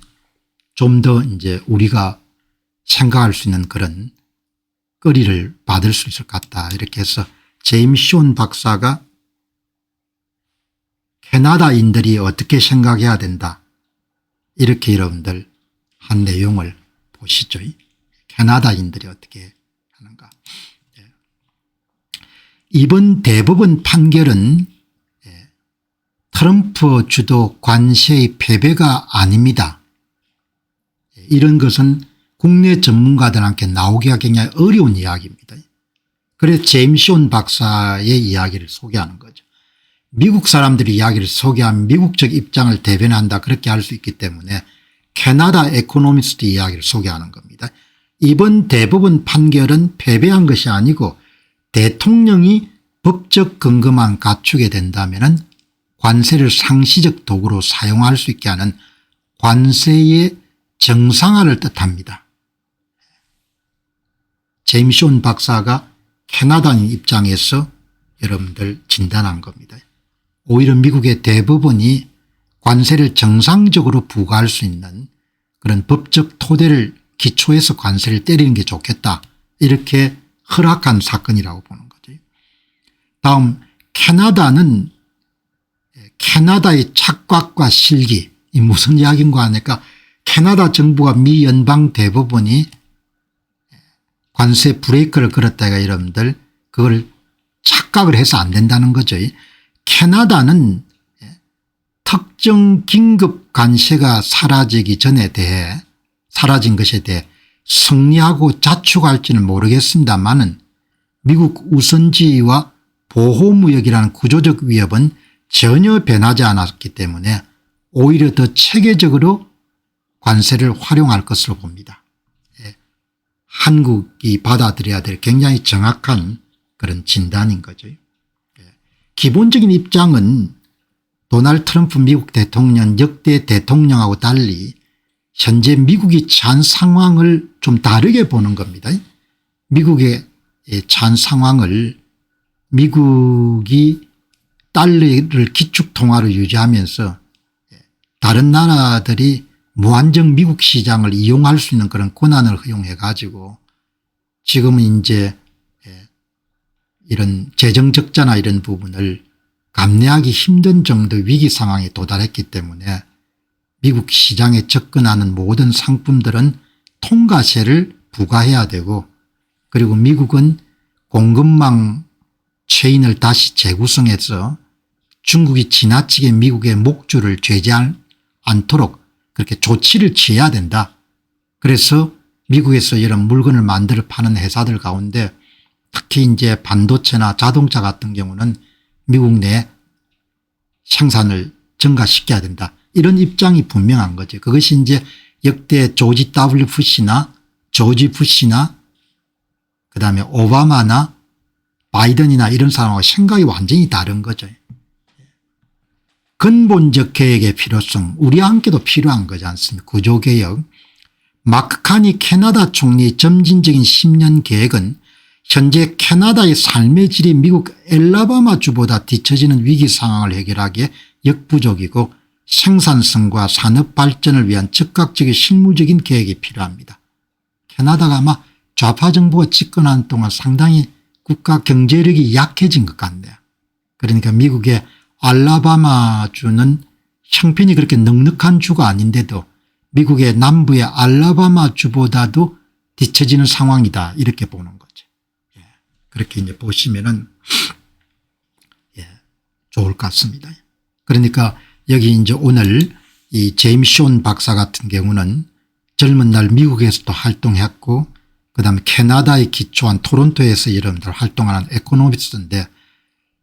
좀 더 이제 우리가 생각할 수 있는 그런 거리를 받을 수 있을 것 같다. 이렇게 해서 제임스 온 박사가 캐나다인들이 어떻게 생각해야 된다. 이렇게 여러분들 한 내용을 보시죠. 캐나다인들이 어떻게 하는가. 이번 대법원 판결은 트럼프 주도 관세의 패배가 아닙니다. 이런 것은 국내 전문가들한테 나오기가 굉장히 어려운 이야기입니다. 그래서 제임스 온 박사의 이야기를 소개하는 거죠. 미국 사람들이 이야기를 소개하면 미국적 입장을 대변한다 그렇게 할 수 있기 때문에 캐나다 에코노미스트 이야기를 소개하는 겁니다. 이번 대법원 판결은 패배한 것이 아니고 대통령이 법적 근거만 갖추게 된다면 관세를 상시적 도구로 사용할 수 있게 하는 관세의 정상화를 뜻합니다. 제임스 온 박사가 캐나다인 입장에서 여러분들 진단한 겁니다. 오히려 미국의 대법원이 관세를 정상적으로 부과할 수 있는 그런 법적 토대를 기초해서 관세를 때리는 게 좋겠다 이렇게 허락한 사건이라고 보는 거죠. 다음 캐나다는 캐나다의 착각과 실기 이 무슨 이야기인가 하니까 캐나다 정부가 미 연방 대법원이 관세 브레이크를 걸었다가 여러분들 그걸 착각을 해서 안 된다는 거죠. 캐나다는 특정 긴급 관세가 사라지기 전에 대해 사라진 것에 대해 승리하고 자축할지는 모르겠습니다만은 미국 우선지위와 보호무역이라는 구조적 위협은 전혀 변하지 않았기 때문에 오히려 더 체계적으로 관세를 활용할 것으로 봅니다. 한국이 받아들여야 될 굉장히 정확한 그런 진단인 거죠. 기본적인 입장은 도널드 트럼프 미국 대통령 역대 대통령하고 달리 현재 미국이 처한 상황을 좀 다르게 보는 겁니다. 미국의 처한 상황을 미국이 달러를 기축통화로 유지하면서 다른 나라들이 무한정 미국 시장을 이용할 수 있는 그런 권한을 허용해 가지고 지금은 이제 이런 재정 적자나 이런 부분을 감내하기 힘든 정도 위기 상황에 도달했기 때문에 미국 시장에 접근하는 모든 상품들은 통과세를 부과해야 되고 그리고 미국은 공급망 체인을 다시 재구성해서 중국이 지나치게 미국의 목줄을 제재할 않도록 그렇게 조치를 취해야 된다. 그래서 미국에서 이런 물건을 만들어 파는 회사들 가운데 특히 이제 반도체나 자동차 같은 경우는 미국 내 생산을 증가시켜야 된다. 이런 입장이 분명한 거죠. 그것이 이제 역대 조지 W 부시나 조지 부시나 그다음에 오바마나 바이든이나 이런 사람하고 생각이 완전히 다른 거죠. 근본적 개혁의 필요성 우리 함께도 필요한 거지 않습니까? 구조개혁. 마크 카니 캐나다 총리의 점진적인 10년 계획은 현재 캐나다의 삶의 질이 미국 엘라바마주보다 뒤처지는 위기 상황을 해결하기에 역부족이고 생산성과 산업 발전을 위한 즉각적인 실무적인 계획이 필요합니다. 캐나다가 아마 좌파 정부가 집권한 동안 상당히 국가 경제력이 약해진 것 같네요. 그러니까 미국의 알라바마주는 형편이 그렇게 넉넉한 주가 아닌데도 미국의 남부의 알라바마주보다도 뒤처지는 상황이다 이렇게 보는 거죠. 그렇게 이제 보시면은 좋을 것 같습니다. 그러니까 여기 이제 오늘 이 제임스 쇼 박사 같은 경우는 젊은 날 미국에서도 활동했고 그다음에 캐나다에 기초한 토론토에서 여러분들 활동하는 에코노미스트인데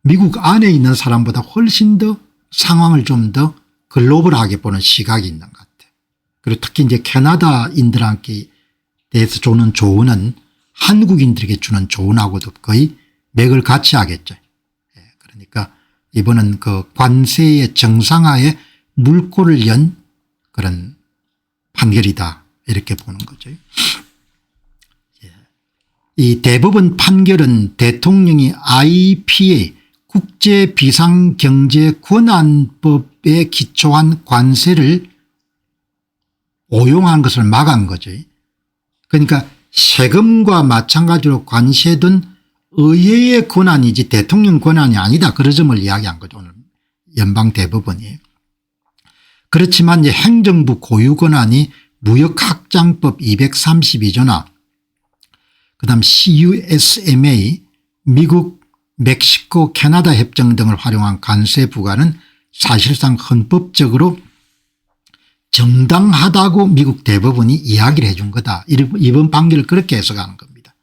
미국 안에 있는 사람보다 훨씬 더 상황을 좀 더 글로벌하게 보는 시각이 있는 것 같아요. 그리고 특히 이제 캐나다인들한테 대해서 주는 조언은 한국인들에게 주는 조언하고도 거의 맥을 같이 하겠죠. 그러니까 이번은 그 관세의 정상화에 물꼬를 연 그런 판결이다 이렇게 보는 거죠. 이 대법원 판결은 대통령이 IPA 국제비상경제권한법에 기초한 관세를 오용한 것을 막은 거죠. 그러니까 세금과 마찬가지로 관세든 의회의 권한이지 대통령 권한이 아니다. 그런 점을 이야기한 거죠. 오늘 연방대법원이. 그렇지만 이제 행정부 고유 권한이 무역확장법 232조나 그다음 CUSMA 미국 멕시코 캐나다 협정 등을 활용한 관세 부과는 사실상 헌법적으로 정당하다고 미국 대법원이 이야기를 해 준 거다. 이번 판결을 그렇게 해석하는 겁니다.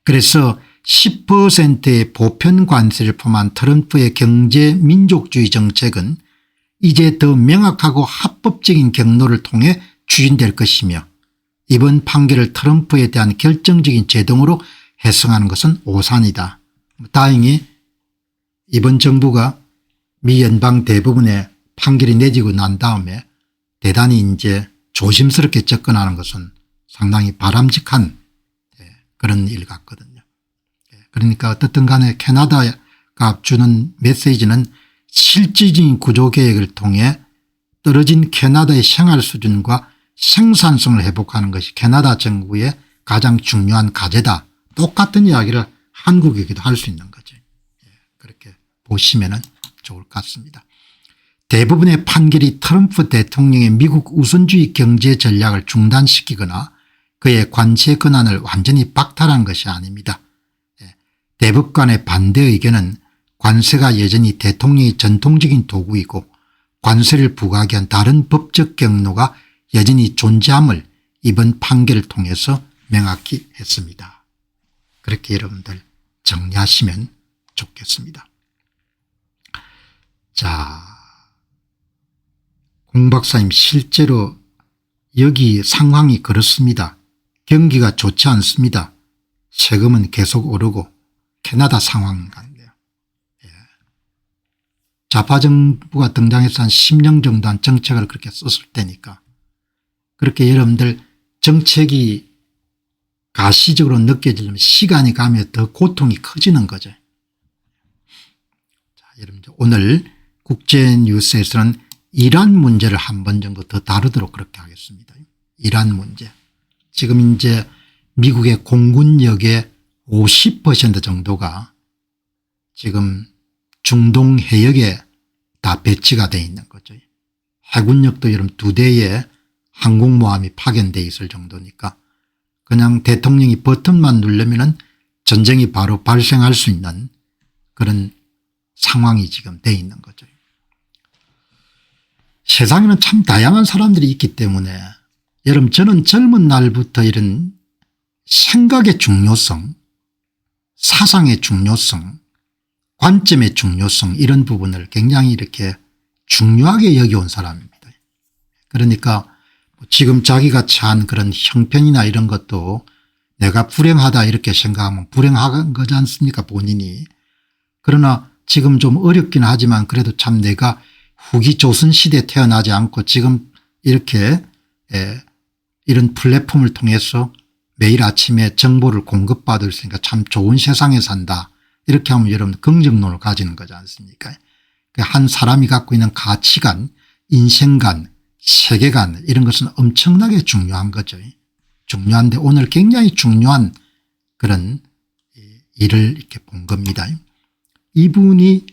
그래서 10%의 보편 관세를 포함한 트럼프의 경제 민족주의 정책은 이제 더 명확하고 합법적인 경로를 통해 추진될 것이며 이번 판결을 트럼프에 대한 결정적인 제동으로 해석하는 것은 오산이다. 다행히 이번 정부가 미 연방 대법원의 판결이 내지고 난 다음에 대단히 이제 조심스럽게 접근하는 것은 상당히 바람직한 그런 일 같거든요. 그러니까 어떻든 간에 캐나다가 주는 메시지는 실질적인 구조개혁을 통해 떨어진 캐나다의 생활 수준과 생산성을 회복하는 것이 캐나다 정부의 가장 중요한 과제다. 똑같은 이야기를 한국에게도 할 수 있는 거죠. 그렇게 보시면 좋을 것 같습니다. 대부분의 판결이 트럼프 대통령의 미국 우선주의 경제 전략을 중단시키거나 그의 관세 권한을 완전히 박탈한 것이 아닙니다. 대법관의 반대 의견은 관세가 여전히 대통령의 전통적인 도구이고 관세를 부과하기 위한 다른 법적 경로가 여전히 존재함을 이번 판결을 통해서 명확히 했습니다. 그렇게 여러분들 정리하시면 좋겠습니다. 자, 공 박사님 실제로 여기 상황이 그렇습니다. 경기가 좋지 않습니다. 세금은 계속 오르고 캐나다 상황 같네요. 좌파 정부가 등장해서 한 10년 정도 한 정책을 그렇게 썼을 때니까 그렇게 여러분들 정책이 가시적으로 느껴지려면 시간이 가면 더 고통이 커지는 거죠. 자, 여러분들 오늘 국제뉴스에서는 이란 문제를 한 번 정도 더 다루도록 그렇게 하겠습니다. 이란 문제. 지금 이제 미국의 공군력의 50% 정도가 지금 중동 해역에 다 배치가 되어 있는 거죠. 해군력도 여러분 2대의 항공모함이 파견되어 있을 정도니까 그냥 대통령이 버튼만 누르면은 전쟁이 바로 발생할 수 있는 그런 상황이 지금 되어 있는 거죠. 세상에는 참 다양한 사람들이 있기 때문에 여러분 저는 젊은 날부터 이런 생각의 중요성, 사상의 중요성, 관점의 중요성 이런 부분을 굉장히 이렇게 중요하게 여겨온 사람입니다. 그러니까 지금 자기가 처한 그런 형편이나 이런 것도 내가 불행하다 이렇게 생각하면 불행한 거지 않습니까 본인이. 그러나 지금 좀 어렵긴 하지만 그래도 참 내가 후기 조선시대에 태어나지 않고 지금 이렇게 이런 플랫폼을 통해서 매일 아침에 정보를 공급받을 수 있으니까 참 좋은 세상에 산다. 이렇게 하면 여러분 긍정론을 가지는 거지 않습니까. 한 사람이 갖고 있는 가치관, 인생관, 세계관 이런 것은 엄청나게 중요한 거죠. 중요한데 오늘 굉장히 중요한 그런 일을 이렇게 본 겁니다. 이분이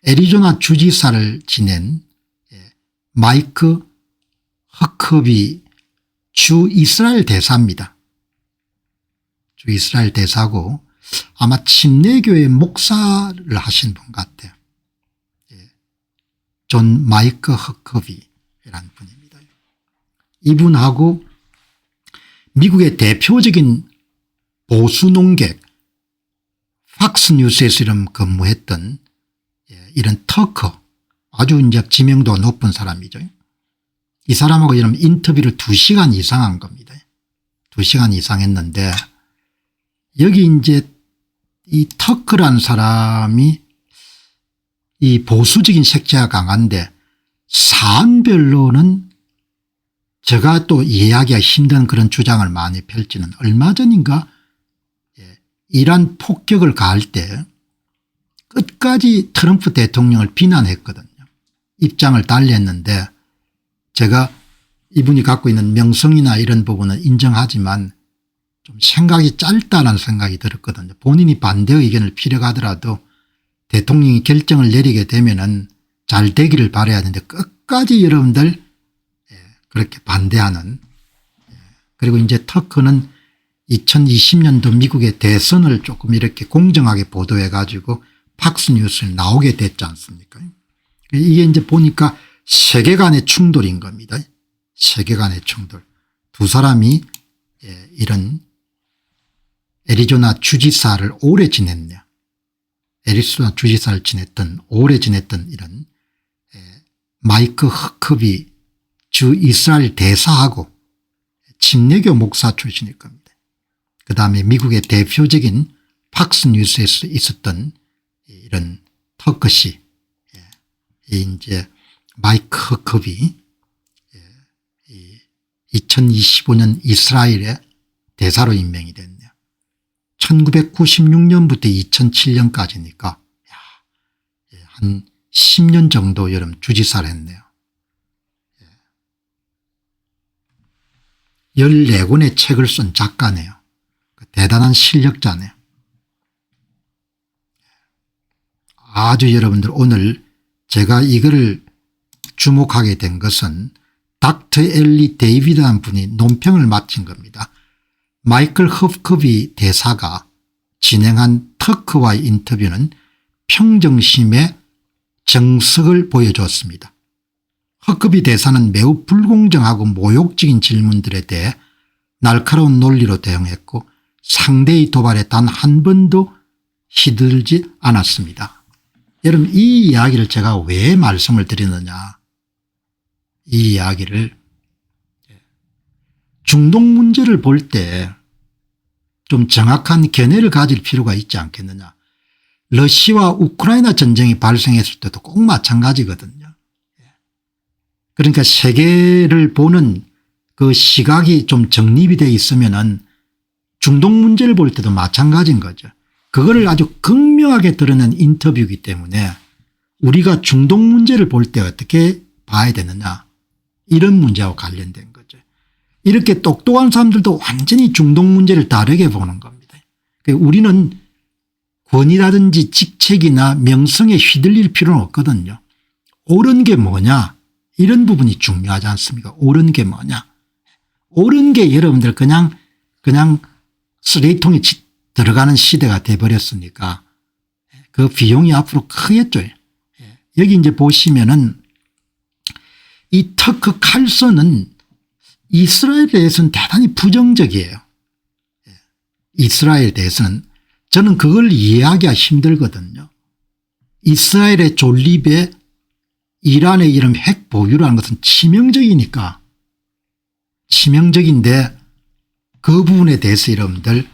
애리조나 주지사를 지낸 마이크 허커비 주 이스라엘 대사입니다. 주 이스라엘 대사고 아마 침례교회 목사를 하신 분 같아요. 존 마이크 허커비라는 분입니다. 이분하고 미국의 대표적인 보수 농객 팍스뉴스에서 이런 근무했던 이런 터커 아주 이제 지명도가 높은 사람이죠. 이 사람하고 이런 인터뷰를 2시간 이상 한 겁니다. 2시간 이상 했는데 여기 이제 이 터커라는 사람이 이 보수적인 색채가 강한데 사안별로는 제가 또 이해하기가 힘든 그런 주장을 많이 펼치는 얼마 전인가 이란 폭격을 가할 때 끝까지 트럼프 대통령을 비난했거든요. 입장을 달리했는데 제가 이분이 갖고 있는 명성이나 이런 부분은 인정하지만 좀 생각이 짧다는 생각이 들었거든요. 본인이 반대 의견을 필요하더라도 대통령이 결정을 내리게 되면은 잘 되기를 바라야 하는데 끝까지 여러분들 그렇게 반대하는. 그리고 이제 터크는 2020년도 미국의 대선을 조금 이렇게 공정하게 보도해 가지고 팍스뉴스에 나오게 됐지 않습니까. 이게 이제 보니까 세계관의 충돌인 겁니다. 세계관의 충돌. 두 사람이 이런 애리조나 주지사를 오래 지냈네요. 애리조나 주지사를 오래 지냈던 이런 마이크 허커비 주 이스라엘 대사하고 침례교 목사 출신일 겁니다. 그다음에 미국의 대표적인 팍스뉴스에서 있었던 이런 터커시 이제 마이크 허커비 2025년 이스라엘의 대사로 임명이 됐네요. 1996년부터 2007년까지니까 한 10년 정도 여러분 주지사를 했네요. 14권의 책을 쓴 작가네요. 대단한 실력자네요. 아주 여러분들 오늘 제가 이거를 주목하게 된 것은 닥터 엘리 데이비드라는 분이 논평을 마친 겁니다. 마이클 허커비 대사가 진행한 터크와의 인터뷰는 평정심의 정석을 보여주었습니다. 허커비 대사는 매우 불공정하고 모욕적인 질문들에 대해 날카로운 논리로 대응했고 상대의 도발에 단 한 번도 시들지 않았습니다. 여러분 이 이야기를 제가 왜 말씀을 드리느냐. 이 이야기를 중동 문제를 볼 때 좀 정확한 견해를 가질 필요가 있지 않겠느냐. 러시아와 우크라이나 전쟁이 발생했을 때도 꼭 마찬가지거든요. 그러니까 세계를 보는 그 시각이 좀 정립이 돼 있으면은 중동 문제를 볼 때도 마찬가지인 거죠. 그거를 아주 극명하게 드러낸 인터뷰이기 때문에 우리가 중동 문제를 볼 때 어떻게 봐야 되느냐 이런 문제하고 관련된 거죠. 이렇게 똑똑한 사람들도 완전히 중동 문제를 다르게 보는 겁니다. 우리는 권위라든지 직책이나 명성에 휘둘릴 필요는 없거든요. 옳은 게 뭐냐 이런 부분이 중요하지 않습니까? 옳은 게 뭐냐. 옳은 게 여러분들 그냥 쓰레기통에 들어가는 시대가 돼버렸으니까 그 비용이 앞으로 크겠죠. 여기 이제 보시면은 이 터크 칼슨은 이스라엘에 대해서는 대단히 부정적이에요. 이스라엘에 대해서는 저는 그걸 이해하기가 힘들거든요. 이스라엘의 존립에 이란의 이런 핵 보유라는 것은 치명적이니까 치명적인데 그 부분에 대해서 여러분들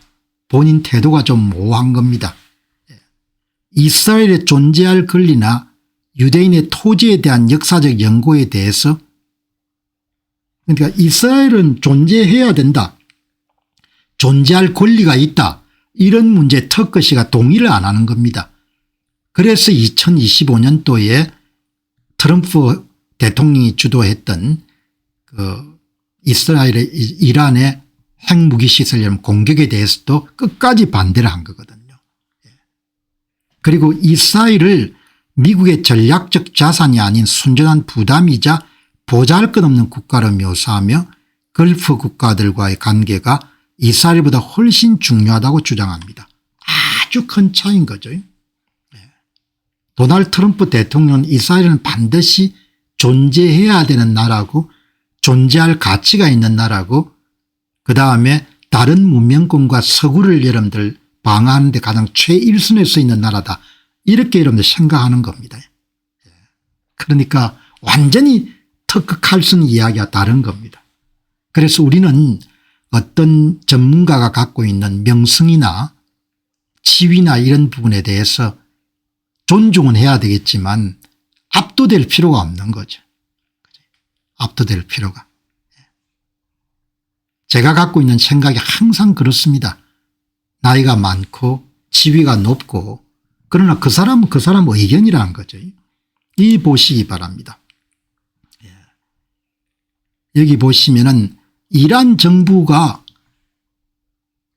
본인 태도가 좀 모호한 겁니다. 이스라엘에 존재할 권리나 유대인의 토지에 대한 역사적 연고에 대해서 그러니까 이스라엘은 존재해야 된다. 존재할 권리가 있다. 이런 문제에 터크 씨가 동의를 안 하는 겁니다. 그래서 2025년도에 트럼프 대통령이 주도했던 그 이스라엘의 이란의 핵무기 시설 공격에 대해서도 끝까지 반대를 한 거거든요. 그리고 이스라엘을 미국의 전략적 자산이 아닌 순전한 부담이자 보잘것없는 국가로 묘사하며 걸프 국가들과의 관계가 이스라엘보다 훨씬 중요하다고 주장합니다. 아주 큰 차이인 거죠. 도널드 트럼프 대통령은 이스라엘은 반드시 존재해야 되는 나라고 존재할 가치가 있는 나라고 그다음에 다른 문명권과 서구를 여러분들 방어하는 데 가장 최일선에 서 있는 나라다. 이렇게 여러분들 생각하는 겁니다. 그러니까 완전히 터크 칼슨 이야기가 다른 겁니다. 그래서 우리는 어떤 전문가가 갖고 있는 명성이나 지위나 이런 부분에 대해서 존중은 해야 되겠지만 압도될 필요가 없는 거죠. 압도될 필요가. 제가 갖고 있는 생각이 항상 그렇습니다. 나이가 많고 지위가 높고 그러나 그 사람은 그 사람 의견이라는 거죠. 이 보시기 바랍니다. 여기 보시면은 이란 정부가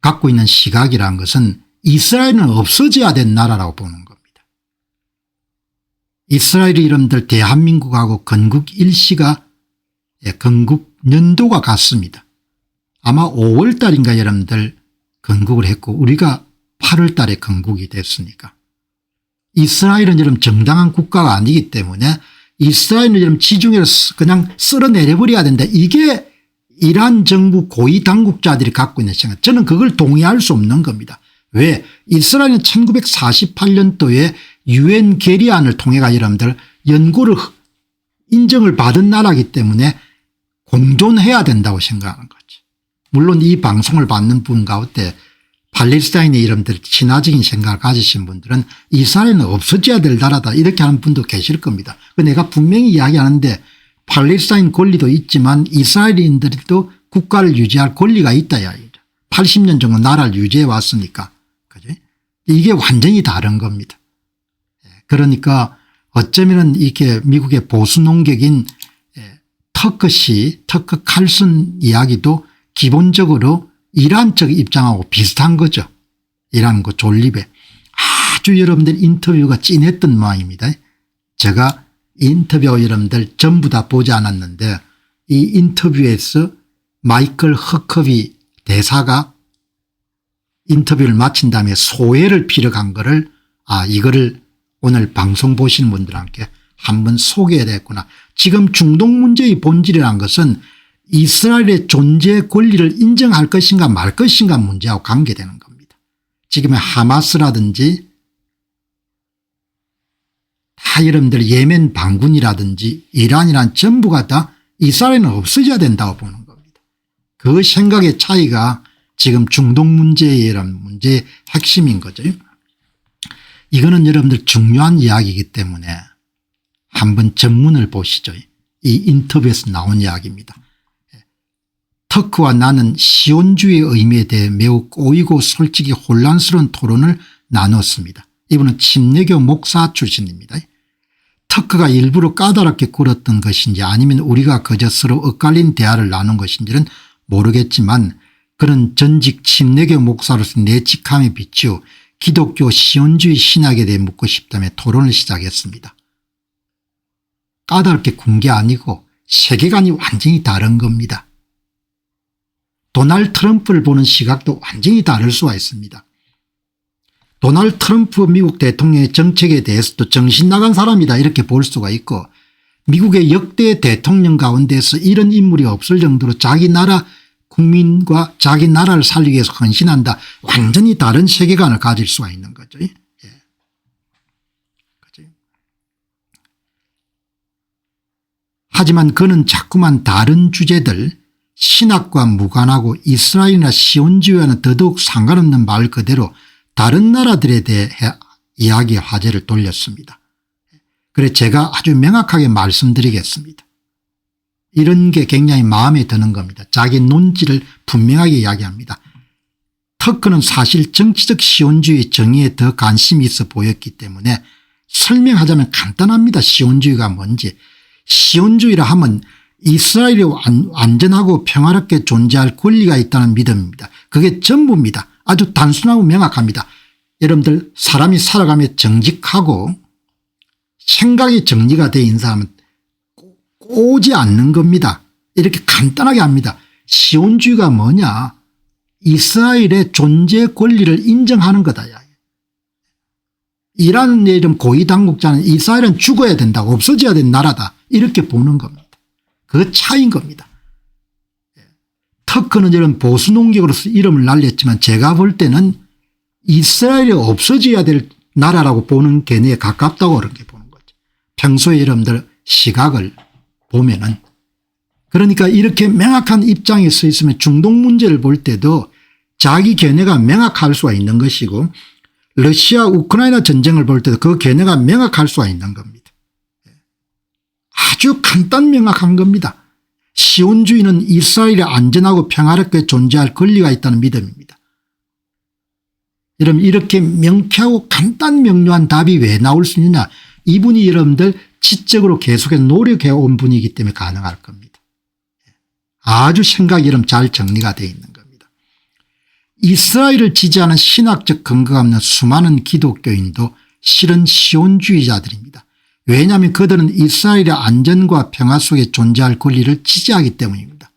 갖고 있는 시각이라는 것은 이스라엘은 없어져야 된 나라라고 보는 겁니다. 이스라엘의 이름들 대한민국하고 건국 일시가 건국 연도가 같습니다. 아마 5월 달인가 여러분들 건국을 했고 우리가 8월 달에 건국이 됐으니까 이스라엘은 여러분 정당한 국가가 아니기 때문에 이스라엘은 여러분 지중해를 그냥 쓸어내려버려야 된다. 이게 이란 정부 고위 당국자들이 갖고 있는 생각. 저는 그걸 동의할 수 없는 겁니다. 왜? 이스라엘은 1948년도에 유엔 결의안을 통해가 여러분들 연고를 인정을 받은 나라이기 때문에 공존해야 된다고 생각하는 거죠. 물론 이 방송을 받는 분 가운데 팔레스타인의 이름들 친화적인 생각을 가지신 분들은 이스라엘은 없어져야 될 나라다 이렇게 하는 분도 계실 겁니다. 내가 분명히 이야기하는데 팔레스타인 권리도 있지만 이스라엘인들도 국가를 유지할 권리가 있다. 80년 정도 나라를 유지해 왔으니까. 그죠? 이게 완전히 다른 겁니다. 그러니까 어쩌면은 이렇게 미국의 보수 농객인 터크 칼슨 이야기도 기본적으로 이란 쪽 입장하고 비슷한 거죠. 이란 그 존립에 아주 여러분들 인터뷰가 찐했던 모양입니다. 제가 인터뷰 여러분들 전부 다 보지 않았는데 이 인터뷰에서 마이클 허커비 대사가 인터뷰를 마친 다음에 소회를 피력한 거를 이거를 오늘 방송 보시는 분들한테 한번 소개해야 되겠구나. 지금 중동 문제의 본질이라는 것은 이스라엘의 존재 권리를 인정할 것인가 말 것인가 문제하고 관계되는 겁니다. 지금의 하마스라든지 다 여러분들 예멘 반군이라든지 이란이란 전부가 다 이스라엘은 없어져야 된다고 보는 겁니다. 그 생각의 차이가 지금 중동 문제의 이런 문제의 핵심인 거죠. 이거는 여러분들 중요한 이야기이기 때문에 한번 전문을 보시죠. 이 인터뷰에서 나온 이야기입니다. 터크와 나는 시온주의의 의미에 대해 매우 꼬이고 솔직히 혼란스러운 토론을 나눴습니다. 이분은 침례교 목사 출신입니다. 터크가 일부러 까다롭게 굴었던 것인지 아니면 우리가 그저 서로 엇갈린 대화를 나눈 것인지는 모르겠지만 그는 전직 침례교 목사로서 내 직함에 비추어 기독교 시온주의 신학에 대해 묻고 싶다며 토론을 시작했습니다. 까다롭게 군 게 아니고 세계관이 완전히 다른 겁니다. 도널드 트럼프를 보는 시각도 완전히 다를 수가 있습니다. 도널드 트럼프 미국 대통령의 정책에 대해서도 정신 나간 사람이다 이렇게 볼 수가 있고 미국의 역대 대통령 가운데서 이런 인물이 없을 정도로 자기 나라 국민과 자기 나라를 살리기 위해서 헌신한다. 완전히 다른 세계관을 가질 수가 있는 거죠. 예. 그죠? 하지만 그는 자꾸만 다른 주제들 신학과 무관하고 이스라엘이나 시온주의와는 더더욱 상관없는 말 그대로 다른 나라들에 대해 이야기의 화제를 돌렸습니다. 그래서 제가 아주 명확하게 말씀드리겠습니다. 이런 게 굉장히 마음에 드는 겁니다. 자기 논지를 분명하게 이야기합니다. 터크는 사실 정치적 시온주의 정의에 더 관심이 있어 보였기 때문에 설명하자면 간단합니다. 시온주의가 뭔지. 시온주의라 하면 이스라엘이 안전하고 평화롭게 존재할 권리가 있다는 믿음입니다. 그게 전부입니다. 아주 단순하고 명확합니다. 여러분들 사람이 살아가며 정직하고 생각이 정리가 돼 있는 사람은 꼬지 않는 겁니다. 이렇게 간단하게 합니다. 시온주의가 뭐냐. 이스라엘의 존재 권리를 인정하는 거다. 이란 이름 고위 당국자는 이스라엘은 죽어야 된다고 없어져야 되는 나라다 이렇게 보는 겁니다. 그 차이인 겁니다. 터크는 이런 보수 농객으로서 이름을 날렸지만 제가 볼 때는 이스라엘이 없어져야 될 나라라고 보는 견해에 가깝다고 그렇게 보는 거죠. 평소에 여러분들 시각을 보면은 그러니까 이렇게 명확한 입장에 서 있으면 중동 문제를 볼 때도 자기 견해가 명확할 수가 있는 것이고 러시아 우크라이나 전쟁을 볼 때도 그 견해가 명확할 수가 있는 겁니다. 아주 간단 명확한 겁니다. 시온주의는 이스라엘이 안전하고 평화롭게 존재할 권리가 있다는 믿음입니다. 여러분 이렇게 명쾌하고 간단 명료한 답이 왜 나올 수 있느냐. 이분이 여러분들 지적으로 계속해서 노력해 온 분이기 때문에 가능할 겁니다. 아주 생각이 여러분 잘 정리가 되어 있는 겁니다. 이스라엘을 지지하는 신학적 근거가 없는 수많은 기독교인도 실은 시온주의자들입니다. 왜냐하면 그들은 이스라엘의 안전과 평화 속에 존재할 권리를 지지하기 때문입니다.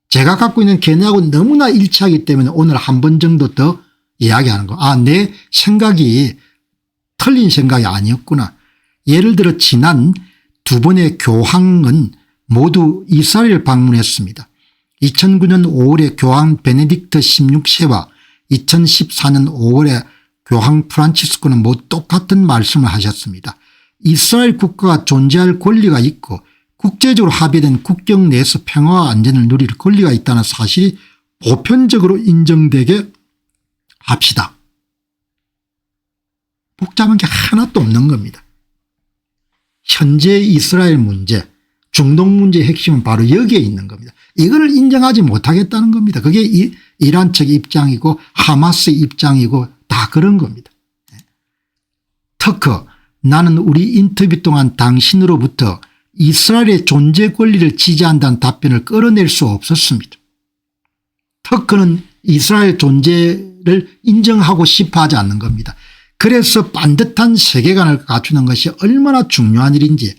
제가 갖고 있는 견해하고 너무나 일치하기 때문에 오늘 한 번 정도 더 이야기하는 거. 아, 내 생각이 틀린 생각이 아니었구나. 예를 들어 지난 두 번의 교황은 모두 이스라엘을 방문했습니다. 2009년 5월에 교황 베네딕트 16세와 2014년 5월에 교황 프란치스코는 모두 똑같은 말씀을 하셨습니다. 이스라엘 국가가 존재할 권리가 있고 국제적으로 합의된 국경 내에서 평화와 안전을 누릴 권리가 있다는 사실이 보편적으로 인정되게 합시다. 복잡한 게 하나도 없는 겁니다. 현재 이스라엘 문제, 중동 문제의 핵심은 바로 여기에 있는 겁니다. 이걸 인정하지 못하겠다는 겁니다. 그게 이란 측의 입장이고 하마스의 입장이고 다 그런 겁니다. 터크 나는 우리 인터뷰 동안 당신으로부터 이스라엘의 존재 권리를 지지한다는 답변을 끌어낼 수 없었습니다. 터크는 이스라엘 존재를 인정하고 싶어 하지 않는 겁니다. 그래서 반듯한 세계관을 갖추는 것이 얼마나 중요한 일인지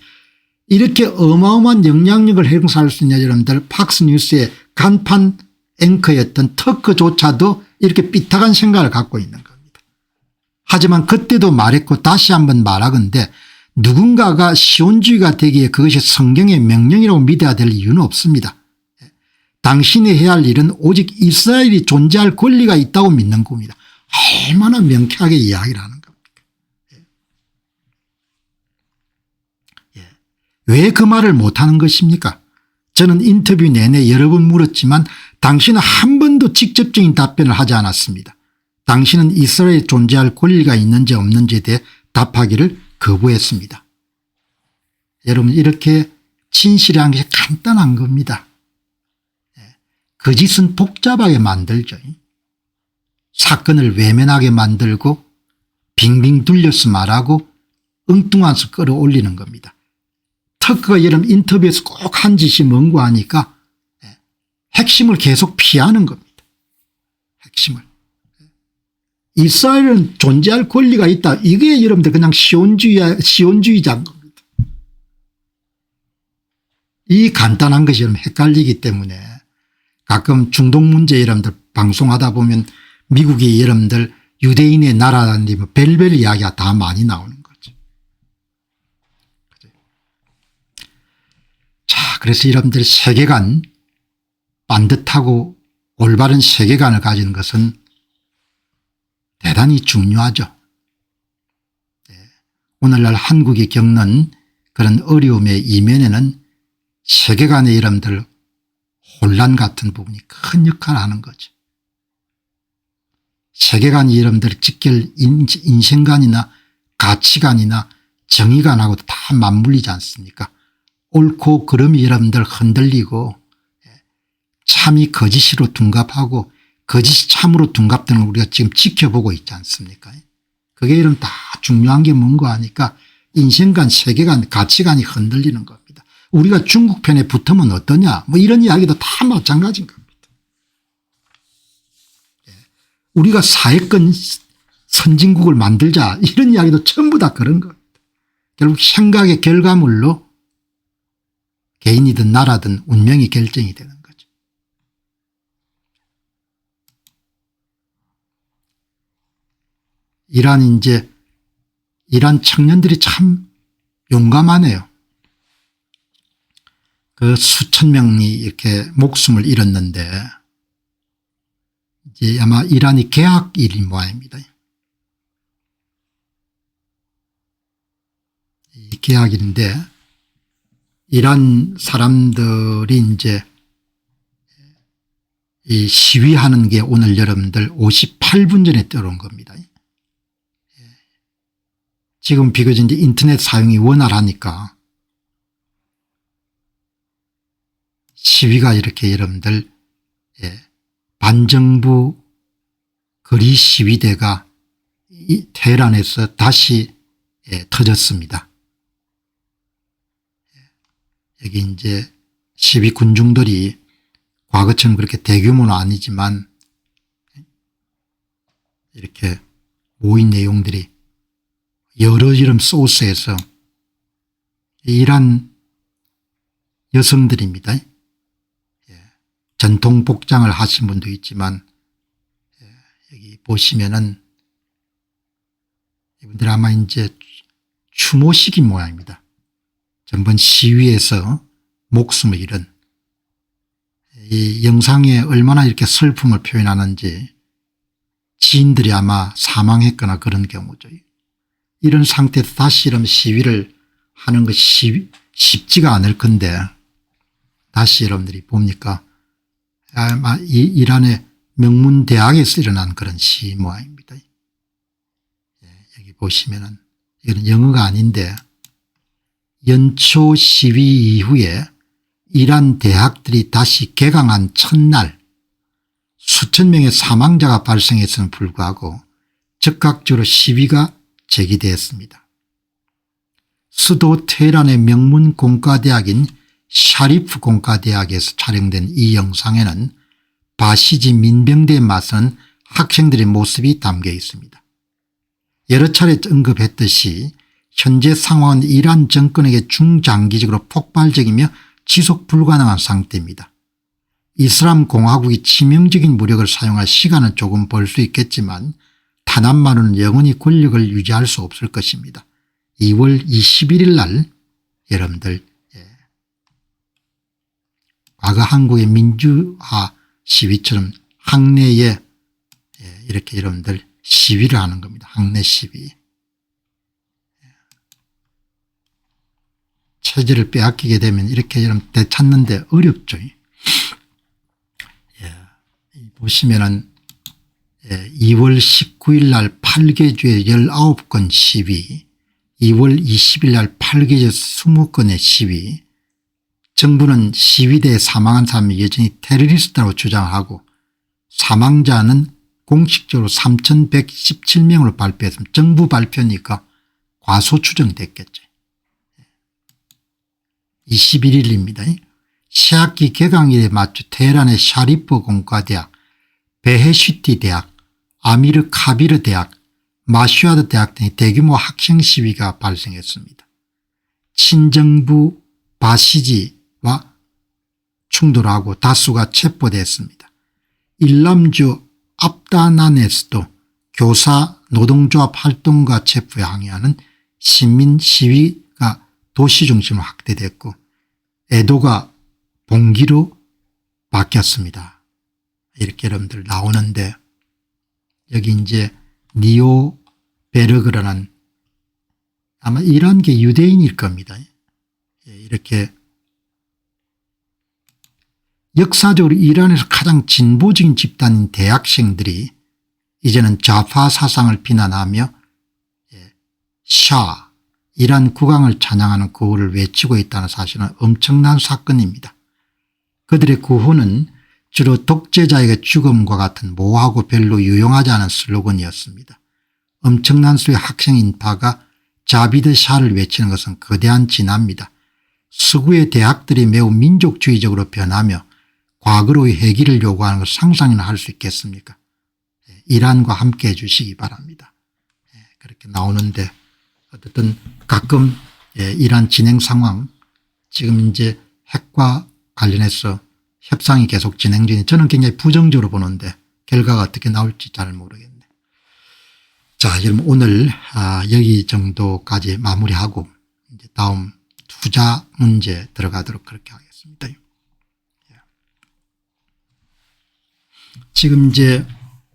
이렇게 어마어마한 영향력을 행사할 수 있는 여러분들 팍스뉴스의 간판 앵커였던 터크조차도 이렇게 삐딱한 생각을 갖고 있는 겁니다. 하지만 그때도 말했고 다시 한번 말하건대 누군가가 시온주의가 되기에 그것이 성경의 명령이라고 믿어야 될 이유는 없습니다. 당신이 해야 할 일은 오직 이스라엘이 존재할 권리가 있다고 믿는 겁니다. 얼마나 명쾌하게 이야기를 하는 겁니까. 왜 그 말을 못하는 것입니까? 저는 인터뷰 내내 여러 번 물었지만 당신은 한 번도 직접적인 답변을 하지 않았습니다. 당신은 이스라엘에 존재할 권리가 있는지 없는지에 대해 답하기를 거부했습니다. 여러분 이렇게 진실한 것이 간단한 겁니다. 거짓은 복잡하게 만들죠. 사건을 외면하게 만들고 빙빙 둘려서 말하고 엉뚱한 수 끌어올리는 겁니다. 특허가 이런 인터뷰에서 꼭 한 짓이 뭔고 하니까 핵심을 계속 피하는 겁니다. 핵심을. 이스라엘은 존재할 권리가 있다. 이게 여러분들 그냥 시온주의자인 겁니다. 이 간단한 것이 여러분 헷갈리기 때문에 가끔 중동 문제 여러분들 방송하다 보면 미국이 여러분들 유대인의 나라라는데 뭐 별별 이야기가 다 많이 나오는 거죠. 자, 그래서 여러분들 세계관 반듯하고 올바른 세계관을 가지는 것은 대단히 중요하죠. 오늘날 한국이 겪는 그런 어려움의 이면에는 세계관의 여러분들 혼란 같은 부분이 큰 역할을 하는 거죠. 세계관이 여러분들 직결 인생관이나 가치관이나 정의관하고도 다 맞물리지 않습니까? 옳고 그름이 여러분들 흔들리고 참이 거짓으로 둔갑하고 거짓이 참으로 둔갑되는 걸 우리가 지금 지켜보고 있지 않습니까? 그게 이런 다 중요한 게 뭔가 하니까 인생관 세계관 가치관이 흔들리는 겁니다. 우리가 중국 편에 붙으면 어떠냐 뭐 이런 이야기도 다 마찬가지인 겁니다. 우리가 사회권 선진국을 만들자 이런 이야기도 전부 다 그런 겁니다. 결국 생각의 결과물로 개인이든 나라든 운명이 결정이 되는 거죠. 이란 청년들이 참 용감하네요. 그 수천 명이 이렇게 목숨을 잃었는데 이제 아마 이란이 개학일인 모양입니다. 이 개학일인데 이란 사람들이 이제 이 시위하는 게 오늘 여러분들 58분 전에 들어온 겁니다. 지금 비교적 이제 인터넷 사용이 원활하니까 시위가 이렇게 여러분들 반정부 거리 시위대가 테헤란에서 다시 터졌습니다. 여기 이제 시위 군중들이 과거처럼 그렇게 대규모는 아니지만 이렇게 모인 내용들이 여러 이름 소스에서 이란 여성들입니다. 전통 복장을 하신 분도 있지만 여기 보시면은 이분들 아마 이제 추모식인 모양입니다. 전번 시위에서 목숨을 잃은 이 영상에 얼마나 이렇게 슬픔을 표현하는지 지인들이 아마 사망했거나 그런 경우죠. 이런 상태에서 다시 이런 시위를 하는 것이 쉽지가 않을 건데 다시 여러분들이 봅니까? 아마 이란의 명문 대학에서 일어난 그런 시위 모양입니다. 여기 보시면은 이건 영어가 아닌데 연초 시위 이후에 이란 대학들이 다시 개강한 첫날 수천 명의 사망자가 발생했음에도 불구하고 즉각적으로 시위가 제기되었습니다. 수도 테헤란의 명문 공과대학인 샤리프 공과대학에서 촬영된 이 영상에는 바시지 민병대에 맞선 학생들의 모습이 담겨 있습니다. 여러 차례 언급했듯이 현재 상황은 이란 정권에게 중장기적으로 폭발적이며 지속 불가능한 상태입니다. 이슬람 공화국이 치명적인 무력을 사용할 시간은 조금 벌 수 있겠지만 탄압만으로는 영원히 권력을 유지할 수 없을 것입니다. 2월 21일 날 여러분들 과거 한국의 민주화 시위처럼 학내에 이렇게 여러분들 시위를 하는 겁니다. 학내 시위. 체제를 빼앗기게 되면 이렇게 여러분 되찾는데 어렵죠. 보시면은 2월 19일 날 8개주에 19건 시위, 2월 20일 날 8개주 20건의 시위, 정부는 시위대에 사망한 사람이 여전히 테러리스트라고 주장하고 사망자는 공식적으로 3,117명으로 발표했으면 정부 발표니까 과소 추정됐겠죠. 21일입니다. 새학기 개강일에 맞춰 테헤란의 샤리프 공과대학, 베헤시티 대학, 아미르 카비르 대학, 마슈아드 대학 등의 대규모 학생 시위가 발생했습니다. 친정부 바시지와 충돌하고 다수가 체포됐습니다. 일람주 압다난에서도 교사 노동조합 활동가 체포에 항의하는 시민 시위가 도시 중심으로 확대됐고 애도가 봉기로 바뀌었습니다. 이렇게 여러분들 나오는데 여기 이제 니오베르그라는 아마 이런 게 유대인일 겁니다. 이렇게 역사적으로 이란에서 가장 진보적인 집단인 대학생들이 이제는 좌파 사상을 비난하며 샤 이란 국왕을 찬양하는 구호를 외치고 있다는 사실은 엄청난 사건입니다. 그들의 구호는 주로 독재자에게 죽음과 같은 모호하고 별로 유용하지 않은 슬로건이었습니다. 엄청난 수의 학생 인파가 자비드 샤를 외치는 것은 거대한 진화입니다. 서구의 대학들이 매우 민족주의적으로 변하며 과거로의 회귀를 요구하는 것을 상상이나 할 수 있겠습니까? 이란과 함께 해 주시기 바랍니다. 그렇게 나오는데 어쨌든 가끔 이란 진행 상황 지금 이제 핵과 관련해서 협상이 계속 진행 중에 저는 굉장히 부정적으로 보는데 결과가 어떻게 나올지 잘 모르겠네요. 자, 여러분 오늘 여기 정도까지 마무리하고 이제 다음 투자 문제 들어가도록 그렇게 하겠습니다. 지금 이제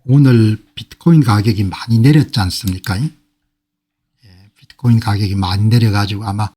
오늘 비트코인 가격이 많이 내렸지 않습니까? 비트코인 가격이 많이 내려가지고 아마